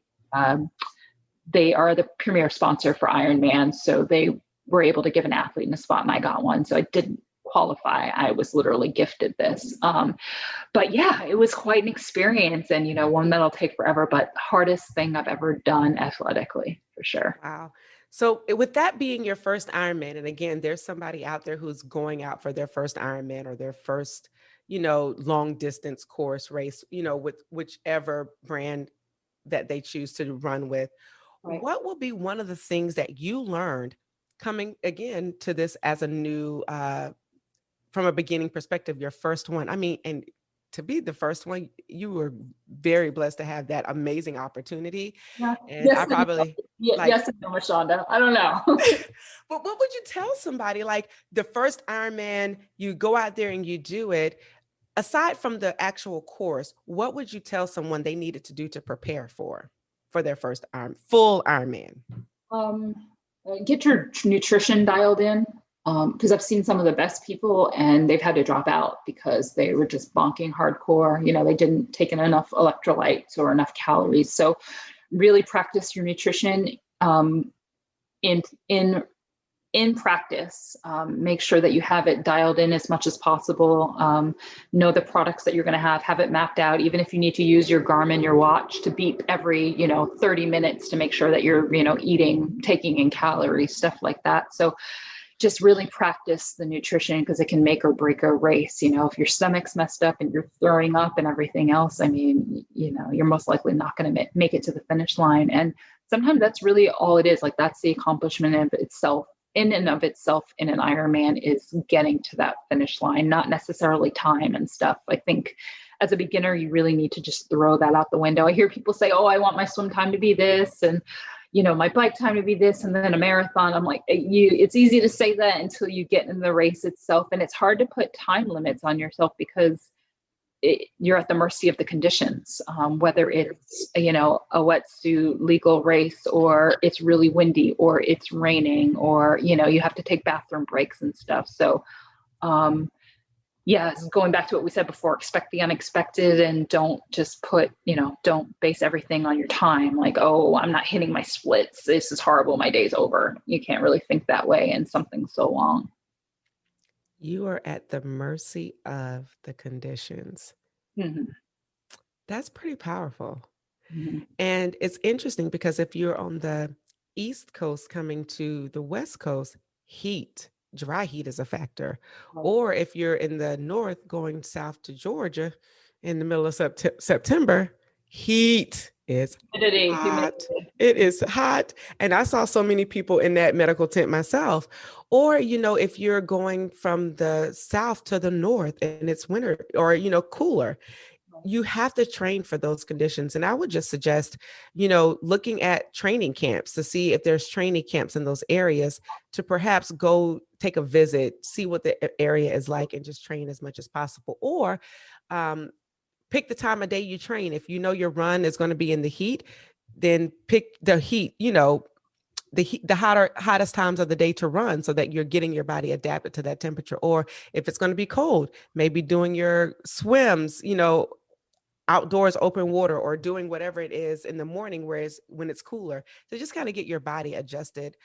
are the premier sponsor for Ironman. So they were able to give an athlete in a spot, and I got one. So I didn't qualify. I was literally gifted this. But yeah, it was quite an experience, and one that'll take forever, but hardest thing I've ever done athletically, for sure. Wow. So with that being your first Ironman, and again, there's somebody out there who's going out for their first Ironman or their first, long distance course race, with whichever brand that they choose to run with. Right. What will be one of the things that you learned coming again to this as a new, from a beginning perspective, your first one? I mean, and to be the first one, you were very blessed to have that amazing opportunity. Yeah. And yes, I probably yes and no, Shonda. I don't know. But what would you tell somebody like the first Ironman, you go out there and you do it? Aside from the actual course, what would you tell someone they needed to do to prepare for their first full Ironman? Get your nutrition dialed in. Because I've seen some of the best people and they've had to drop out because they were just bonking hardcore. They didn't take in enough electrolytes or enough calories. So really practice your nutrition in practice. Make sure that you have it dialed in as much as possible. Know the products that you're going to have it mapped out. Even if you need to use your Garmin, your watch to beep every, 30 minutes to make sure that you're, eating, taking in calories, stuff like that. So just really practice the nutrition because it can make or break a race. If your stomach's messed up and you're throwing up and everything else, I mean, you're most likely not going to make it to the finish line. And sometimes that's really all it is. Like that's the accomplishment of itself, in and of itself in an Ironman, is getting to that finish line, not necessarily time and stuff. I think as a beginner, you really need to just throw that out the window. I hear people say, oh, I want my swim time to be this, and my bike time to be this, and then a marathon. I'm like, it's easy to say that until you get in the race itself. And it's hard to put time limits on yourself because you're at the mercy of the conditions, whether it's, a wetsuit legal race, or it's really windy, or it's raining, or, you have to take bathroom breaks and stuff. So, going back to what we said before, expect the unexpected, and don't just don't base everything on your time. Like, oh, I'm not hitting my splits, this is horrible, my day's over. You can't really think that way in something so long. You are at the mercy of the conditions. Mm-hmm. That's pretty powerful. Mm-hmm. And it's interesting because if you're on the East Coast coming to the West Coast, dry heat is a factor. Or if you're in the North going south to Georgia in the middle of September, Heat is Humidity. hot. It is hot. And I saw so many people in that medical tent myself. Or, if you're going from the south to the north and it's winter or, cooler, you have to train for those conditions. And I would just suggest, looking at training camps to see if there's training camps in those areas to perhaps go take a visit, see what the area is like, and just train as much as possible. Or um, pick the time of day you train. If you know your run is going to be in the heat, then pick the heat, the hottest times of the day to run so that you're getting your body adapted to that temperature. Or if it's going to be cold, maybe doing your swims, outdoors, open water, or doing whatever it is in the morning, whereas when it's cooler, to just kind of get your body adjusted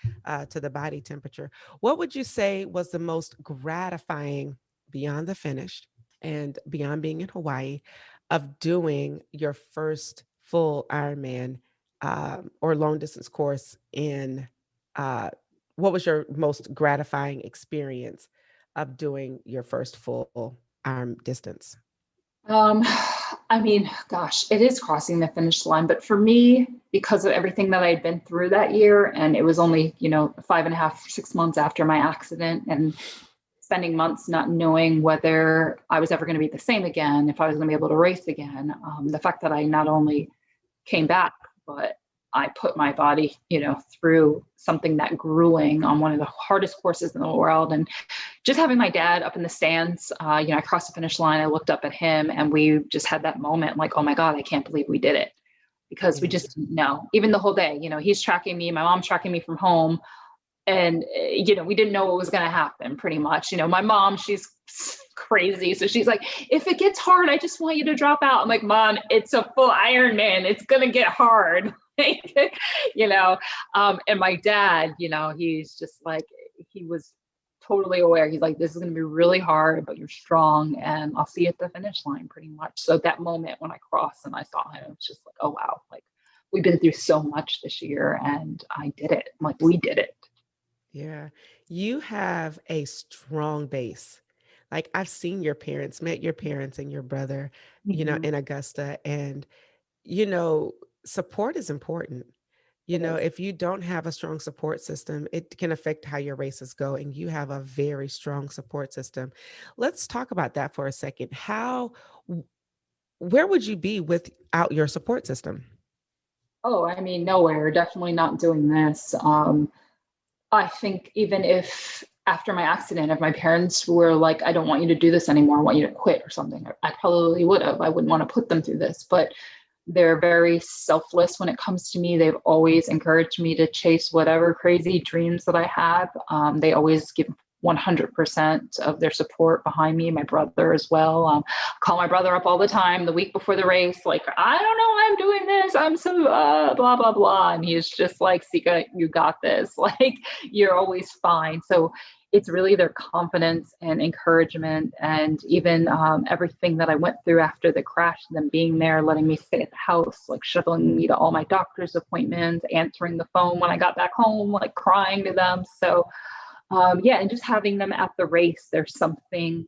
to the body temperature. What would you say was the most gratifying beyond the finish and beyond being in Hawaii of doing your first full Ironman or long distance course in what was your most gratifying experience of doing your first full Iron distance? Um, I mean, gosh, it is crossing the finish line. But for me, because of everything that I had been through that year, and it was only, 5.5, 6 months after my accident, and spending months not knowing whether I was ever going to be the same again, if I was going to be able to race again. The fact that I not only came back, but I put my body, through something that grueling on one of the hardest courses in the world. And just having my dad up in the stands, I crossed the finish line, I looked up at him, and we just had that moment like, oh my God, I can't believe we did it. Because we just didn't know. Even the whole day, he's tracking me, my mom's tracking me from home. And, we didn't know what was going to happen pretty much. My mom, she's crazy. So she's like, if it gets hard, I just want you to drop out. I'm like, Mom, it's a full Ironman. It's going to get hard. And my dad, he's just like, he was totally aware. He's like, this is going to be really hard, but you're strong and I'll see you at the finish line pretty much. So that moment when I crossed and I saw him, it's just like, oh, wow. Like we've been through so much this year and I did it. I'm like, we did it. Yeah. You have a strong base. Like I've seen your parents, met your parents and your brother, in Augusta. And, support is important. If you don't have a strong support system, it can affect how your races go. And you have a very strong support system. Let's talk about that for a second. Where would you be without your support system? Oh, I mean, nowhere, definitely not doing this. I think even if after my accident, if my parents were like, I don't want you to do this anymore, I want you to quit or something, I probably would have. I wouldn't want to put them through this, but they're very selfless when it comes to me. They've always encouraged me to chase whatever crazy dreams that I have. They always give 100% of their support behind me. My brother as well. Call my brother up all the time the week before the race. Like, I don't know why I'm doing this. I'm so blah, blah, blah. And he's just like, Sika, you got this. Like, you're always fine. So it's really their confidence and encouragement. And even everything that I went through after the crash, them being there, letting me stay at the house, like shuttling me to all my doctor's appointments, answering the phone when I got back home, like crying to them. So and just having them at the race, there's something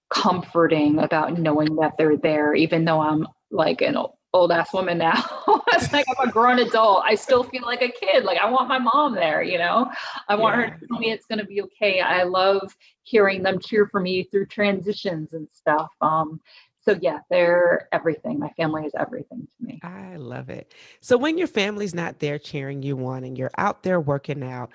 comforting about knowing that they're there, even though I'm like an old ass woman now. It's like I'm a grown adult. I still feel like a kid. Like I want my mom there, I want her to tell me it's going to be okay. I love hearing them cheer for me through transitions and stuff. So yeah, they're everything. My family is everything to me. I love it. So when your family's not there cheering you on and you're out there working out,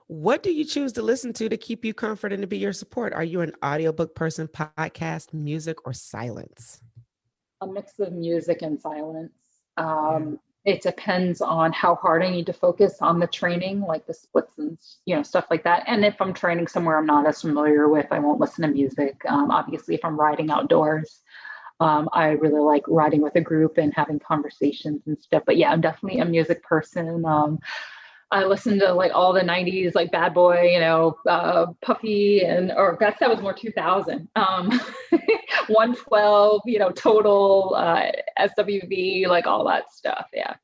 what do you choose to listen to keep you comfort and to be your support? Are you an audiobook person, podcast, music, or silence? A mix of music and silence. It depends on how hard I need to focus on the training, like the splits and stuff like that. And if I'm training somewhere I'm not as familiar with, I won't listen to music. Obviously, if I'm riding outdoors, I really like riding with a group and having conversations and stuff. But yeah, I'm definitely a music person. I listened to like all the 90s, like Bad Boy, Puffy, or that was more 2000. 112, Total, SWV, like all that stuff. Yeah.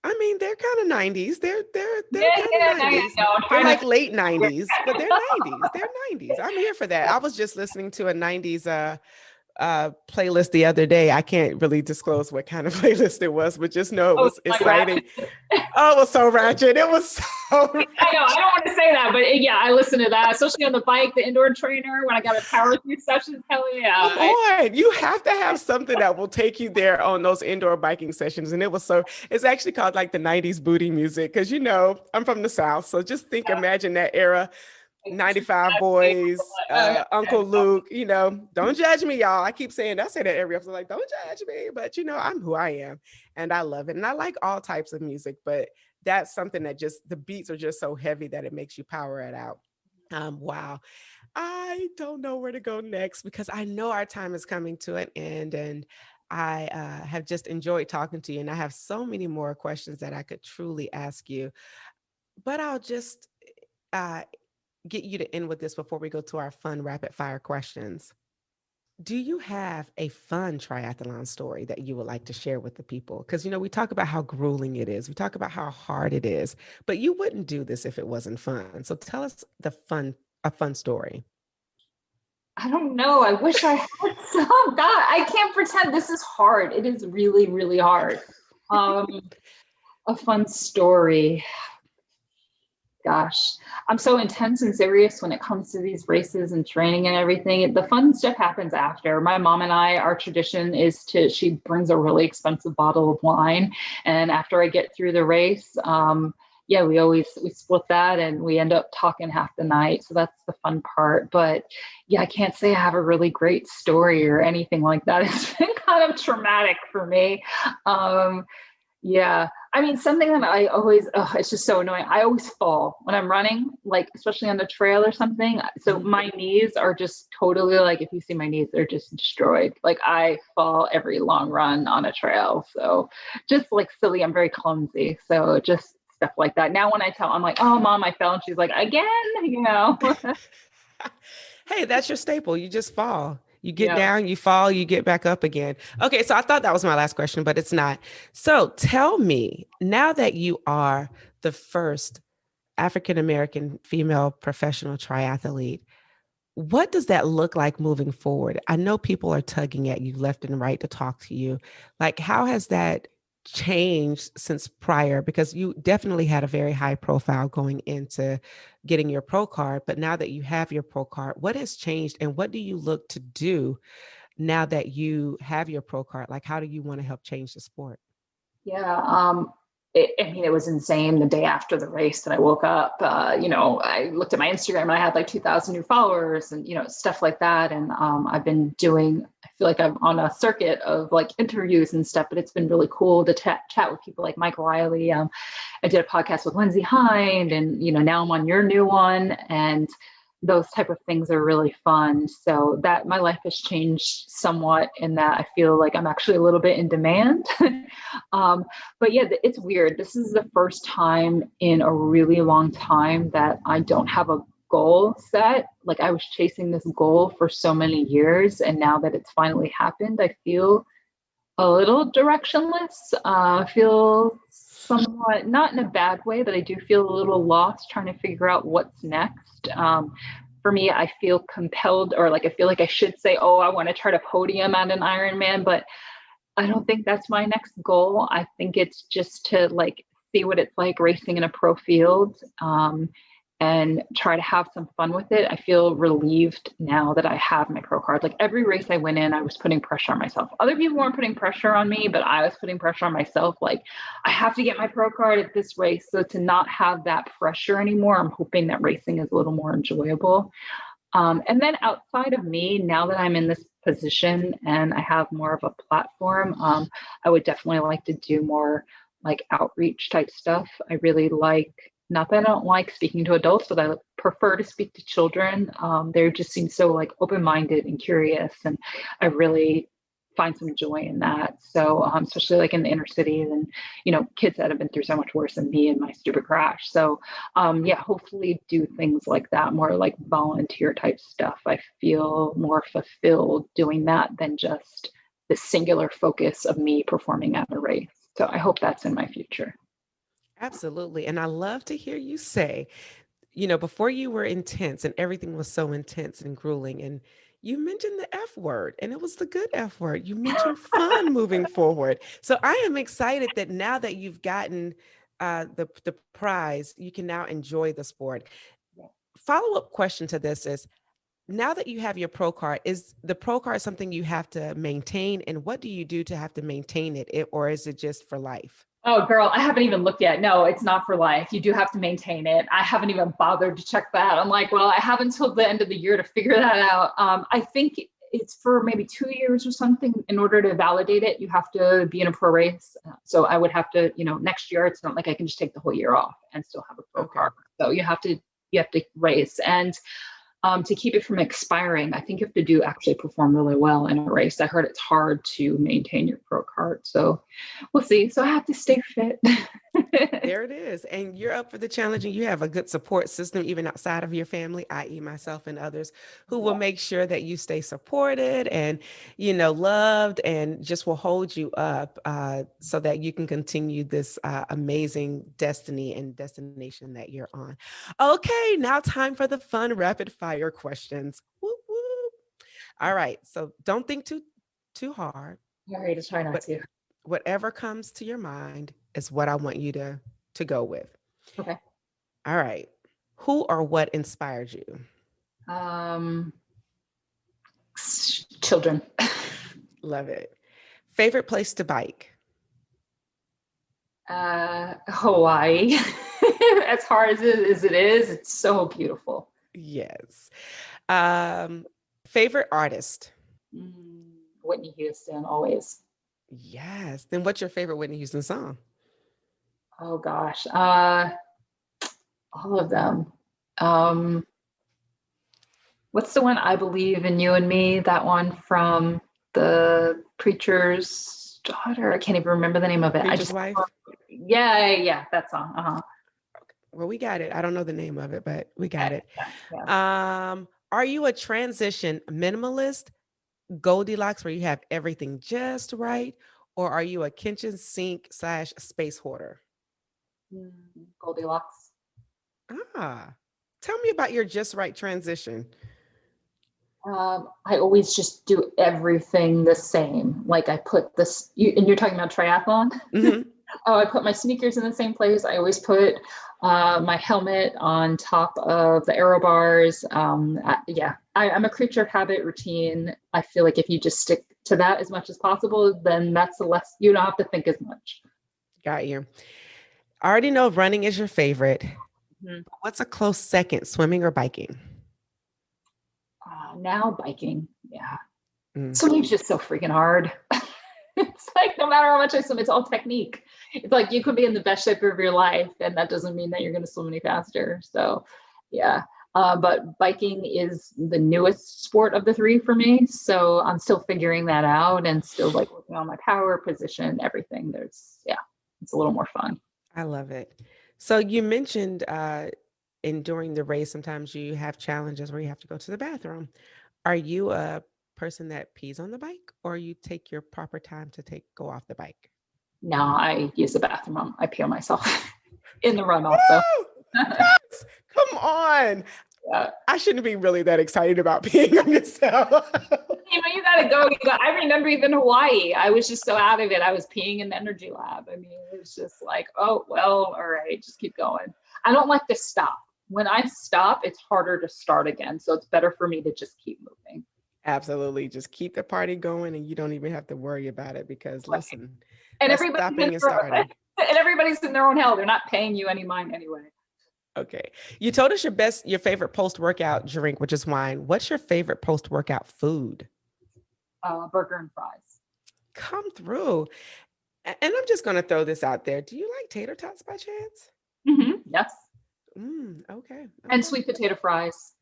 I mean, they're kind of 90s. They're Yeah, kind of 90s. They're like late 90s, but they're 90s. They're 90s. I'm here for that. I was just listening to a 90s playlist the other day. I can't really disclose what kind of playlist it was, but just know it Oh, was it's like exciting. Oh, it was so ratchet. It was so ratchet. I know, I don't want to say that, but yeah, I listen to that, especially on the bike, the indoor trainer, when I got a power through sessions. Hell yeah. Come on. You have to have something that will take you there on those indoor biking sessions. And it's actually called like the 90s booty music. Cause I'm from the South. So just imagine that era, 95 boys, Uncle Luke, don't judge me, y'all. I say that every episode, like, don't judge me, but I'm who I am and I love it. And I like all types of music, but that's something that the beats are just so heavy that it makes you power it out. Wow. I don't know where to go next because I know our time is coming to an end, and I have just enjoyed talking to you. And I have so many more questions that I could truly ask you, but I'll just uh, get you to end with this before we go to our fun rapid fire questions. Do you have a fun triathlon story that you would like to share with the people? Because, we talk about how grueling it is. We talk about how hard it is, but you wouldn't do this if it wasn't fun. So tell us a fun story. I don't know. I wish I had some. God, I can't pretend. This is hard. It is really, really hard. A fun story. Gosh, I'm so intense and serious when it comes to these races and training and everything. The fun stuff happens after. My mom and I, our tradition is she brings a really expensive bottle of wine. And after I get through the race, we split that and we end up talking half the night. So that's the fun part. But yeah, I can't say I have a really great story or anything like that. It's been kind of traumatic for me. Yeah. I mean, something that I always, it's just so annoying. I always fall when I'm running, like, especially on the trail or something. So my knees are just totally like, if you see my knees, they're just destroyed. Like I fall every long run on a trail. So just like silly, I'm very clumsy. So just stuff like that. Now when I tell, I'm like, oh, mom, I fell. And she's like, again. Hey, that's your staple. You just fall. You get Yeah. down, you fall, you get back up again. Okay, so I thought that was my last question, but it's not. So tell me, now that you are the first African American female professional triathlete, what does that look like moving forward? I know people are tugging at you left and right to talk to you. Like, how has that changed since prior? Because you definitely had a very high profile going into getting your pro card, but now that you have your pro card, what has changed and what do you look to do now that you have your pro card? Like, how do you want to help change the sport? Yeah. It was insane the day after the race that I woke up. I looked at my Instagram and I had like 2,000 new followers and, stuff like that. And I feel like I'm on a circuit of like interviews and stuff, but it's been really cool to chat with people like Mike Riley. I did a podcast with Lindsay Hind and, now I'm on your new one. And those type of things are really fun. So that my life has changed somewhat in that I feel like I'm actually a little bit in demand. But yeah, it's weird. This is the first time in a really long time that I don't have a goal set. Like I was chasing this goal for so many years. And now that it's finally happened, I feel a little directionless. I feel somewhat, not in a bad way, but I do feel a little lost trying to figure out what's next. For me, I feel compelled, or like I feel like I should say, oh, I want to try to podium at an Ironman, but I don't think that's my next goal. I think it's just to like see what it's like racing in a pro field, and try to have some fun with it. I feel relieved now that I have my pro card. Like every race I went in, I was putting pressure on myself. Other people weren't putting pressure on me, but I was putting pressure on myself. Like I have to get my pro card at this race. So to not have that pressure anymore, I'm hoping that racing is a little more enjoyable. And then outside of me, now that I'm in this position and I have more of a platform, I would definitely like to do more like outreach type stuff. I really like, not that I don't like speaking to adults, but I prefer to speak to children. They just seem so like open-minded and curious, and I really find some joy in that. So especially like in the inner cities and, kids that have been through so much worse than me and my stupid crash. So hopefully do things like that, more like volunteer type stuff. I feel more fulfilled doing that than just the singular focus of me performing at a race. So I hope that's in my future. Absolutely. And I love to hear you say, before you were intense and everything was so intense and grueling and, You mentioned the F word, and it was the good F word. You mentioned fun moving forward. So I am excited that now that you've gotten the prize, you can now enjoy the sport. Yeah. Follow-up question to this is, now that you have your pro card, is the pro card something you have to maintain? And what do you do to have to maintain it, or is it just for life? Oh, girl, I haven't even looked yet. No, it's not for life. You do have to maintain it. I haven't even bothered to check that. I'm like, well, I have until the end of the year to figure that out. I think it's for maybe 2 years or something. In order to validate it, you have to be in a pro race. So I would have to, next year, it's not like I can just take the whole year off and still have a pro Okay. card. So you have to race. And to keep it from expiring, I think you have to actually perform really well in a race. I heard it's hard to maintain your pro card. So we'll see. So I have to stay fit. There it is. And you're up for the challenge, and you have a good support system, even outside of your family, i.e. myself and others, who will make sure that you stay supported and, loved, and just will hold you up so that you can continue this amazing destiny and destination that you're on. Okay, now time for the fun rapid fire questions. Whoop, whoop. All right. So don't think too hard. All right, just try not But to. whatever comes to your mind is what I want you to go with. Okay. All right. Who or what inspired you? Children. Love it. Favorite place to bike? Hawaii. As hard as it is, it's so beautiful. Yes. Favorite artist? Whitney Houston, always. Yes. Then what's your favorite Whitney Houston song? Oh gosh. All of them. What's the one, I Believe in You and Me? That one from the Preacher's Daughter. I can't even remember the name of it. Preacher's Wife? Yeah, that song. Uh-huh. Well, we got it. I don't know the name of it, but we got it. Yeah. Are you a transition minimalist, Goldilocks, where you have everything just right, or are you a kitchen sink / space hoarder? Goldilocks. Tell me about your just right transition. I always just do everything the same. Like I put this, and you're talking about triathlon? Mm-hmm. Oh, I put my sneakers in the same place. I always put my helmet on top of the aero bars. I'm a creature of habit, routine. I feel like if you just stick to that as much as possible, then that's the less, you don't have to think as much. Got you. I already know running is your favorite. Mm-hmm. What's a close second, swimming or biking? Now biking. Yeah. Swimming's just so freaking hard. It's like, no matter how much I swim, it's all technique. It's like you could be in the best shape of your life, and that doesn't mean that you're going to swim any faster. So, yeah. But biking is the newest sport of the three for me. So I'm still figuring that out and still like working on my power, position, everything. It's a little more fun. I love it. So you mentioned during the race, sometimes you have challenges where you have to go to the bathroom. Are you a person that pees on the bike, or you take your proper time to go off the bike? No, I use the bathroom. I pee on myself in the run also. Yes! Come on. Yeah. I shouldn't be really that excited about peeing on yourself. You gotta go. I remember even Hawaii. I was just so out of it. I was peeing in the energy lab. I mean, it was just like, oh, well, all right, just keep going. I don't like to stop. When I stop, it's harder to start again. So it's better for me to just keep moving. Absolutely. Just keep the party going, and you don't even have to worry about it because listen, and that's everybody's stopping and starting. And everybody's in their own hell. They're not paying you any mind anyway. Okay. You told us your favorite post-workout drink, which is wine. What's your favorite post-workout food? Burger and fries. Come through. And I'm just going to throw this out there. Do you like tater tots by chance? Mm-hmm. Yes. Okay. And sweet potato fries.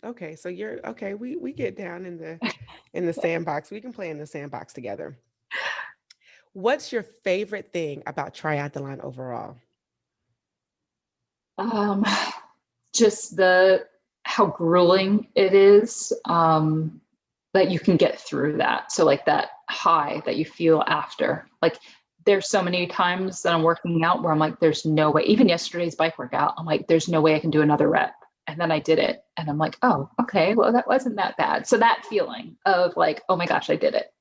Okay. So you're okay. We get down in the sandbox. We can play in the sandbox together. What's your favorite thing about triathlon overall? Just how grueling it is, that you can get through that. So like that high that you feel after, like there's so many times that I'm working out where I'm like, there's no way, even yesterday's bike workout, I'm like, there's no way I can do another rep. And then I did it and I'm like, oh, okay, well, that wasn't that bad. So that feeling of like, oh my gosh, I did it.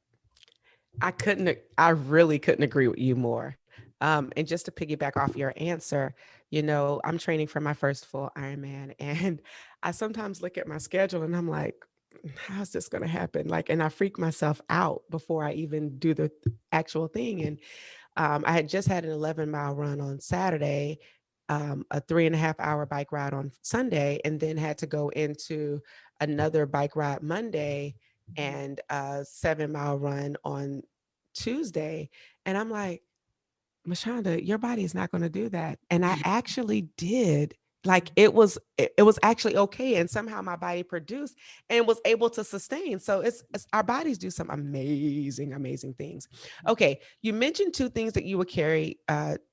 I really couldn't agree with you more. And just to piggyback off your answer, I'm training for my first full Ironman, and I sometimes look at my schedule and I'm like, how's this going to happen? Like, and I freak myself out before I even do the actual thing. And I had just had an 11-mile run on Saturday, a 3.5-hour bike ride on Sunday, and then had to go into another bike ride Monday and a 7-mile run on Tuesday. And I'm like, Mashonda, your body is not going to do that. And I actually did. Like it was actually okay. And somehow my body produced and was able to sustain. So it's our bodies do some amazing, amazing things. Okay. You mentioned 2 things that you would carry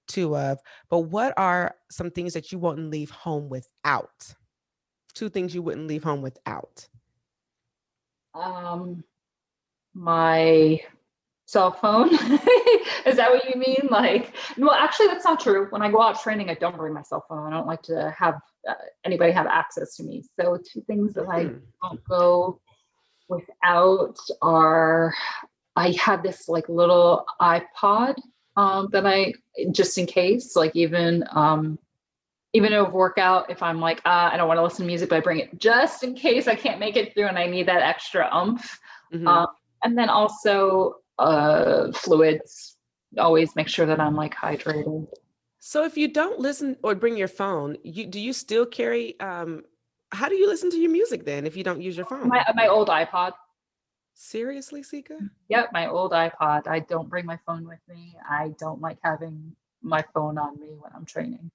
2 of, but what are some things that you wouldn't leave home without? 2 things you wouldn't leave home without. My cell phone. Is that what you mean? Like, well, actually, that's not true. When I go out training, I don't bring my cell phone. I don't like to have anybody have access to me. So 2 things that I don't go without are, I have this like little iPod that I, just in case, like even over workout, if I'm like, I don't want to listen to music, but I bring it just in case I can't make it through and I need that extra oomph. And then also fluids, always make sure that I'm like hydrated. So if you don't listen or bring your phone, do you still carry, how do you listen to your music then if you don't use your phone? My old iPod. Seriously, Sika? Yep, my old iPod. I don't bring my phone with me. I don't like having my phone on me when I'm training.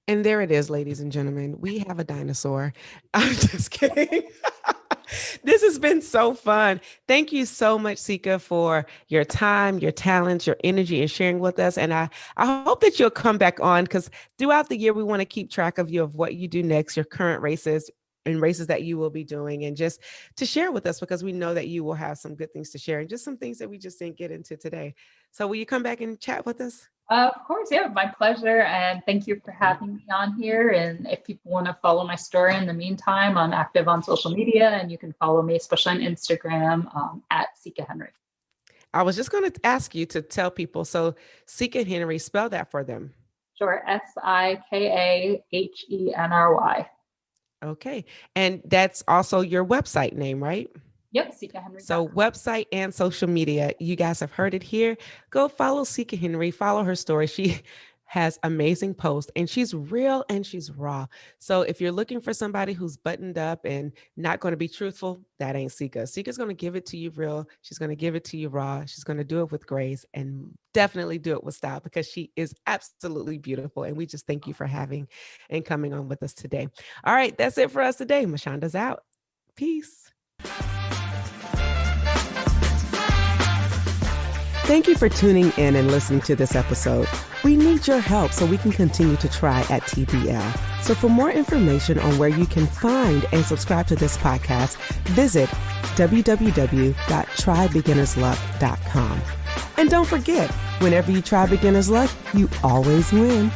And there it is, ladies and gentlemen. We have a dinosaur. I'm just kidding. This has been so fun. Thank you so much, Sika, for your time, your talents, your energy, and sharing with us. And I hope that you'll come back on, because throughout the year, we want to keep track of you, of what you do next, your current races and races that you will be doing, and just to share with us, because we know that you will have some good things to share and just some things that we just didn't get into today. So will you come back and chat with us? Of course, yeah, my pleasure. And thank you for having me on here. And if people want to follow my story in the meantime, I'm active on social media, and you can follow me, especially on Instagram, at Sika Henry. I was just going to ask you to tell people. So Sika Henry, spell that for them. Sure. SikaHenry. Okay. And that's also your website name, right? Yep, Sika Henry. So website and social media, you guys have heard it here. Go follow Sika Henry, follow her story. She has amazing posts, and she's real and she's raw. So if you're looking for somebody who's buttoned up and not going to be truthful, that ain't Sika. Sika's going to give it to you real. She's going to give it to you raw. She's going to do it with grace, and definitely do it with style, because she is absolutely beautiful. And we just thank you for having and coming on with us today. All right, that's it for us today. Mashonda's out. Peace. Thank you for tuning in and listening to this episode. We need your help so we can continue to try at TBL. So for more information on where you can find and subscribe to this podcast, visit www.trybeginnersluck.com. And don't forget, whenever you try beginner's luck, you always win.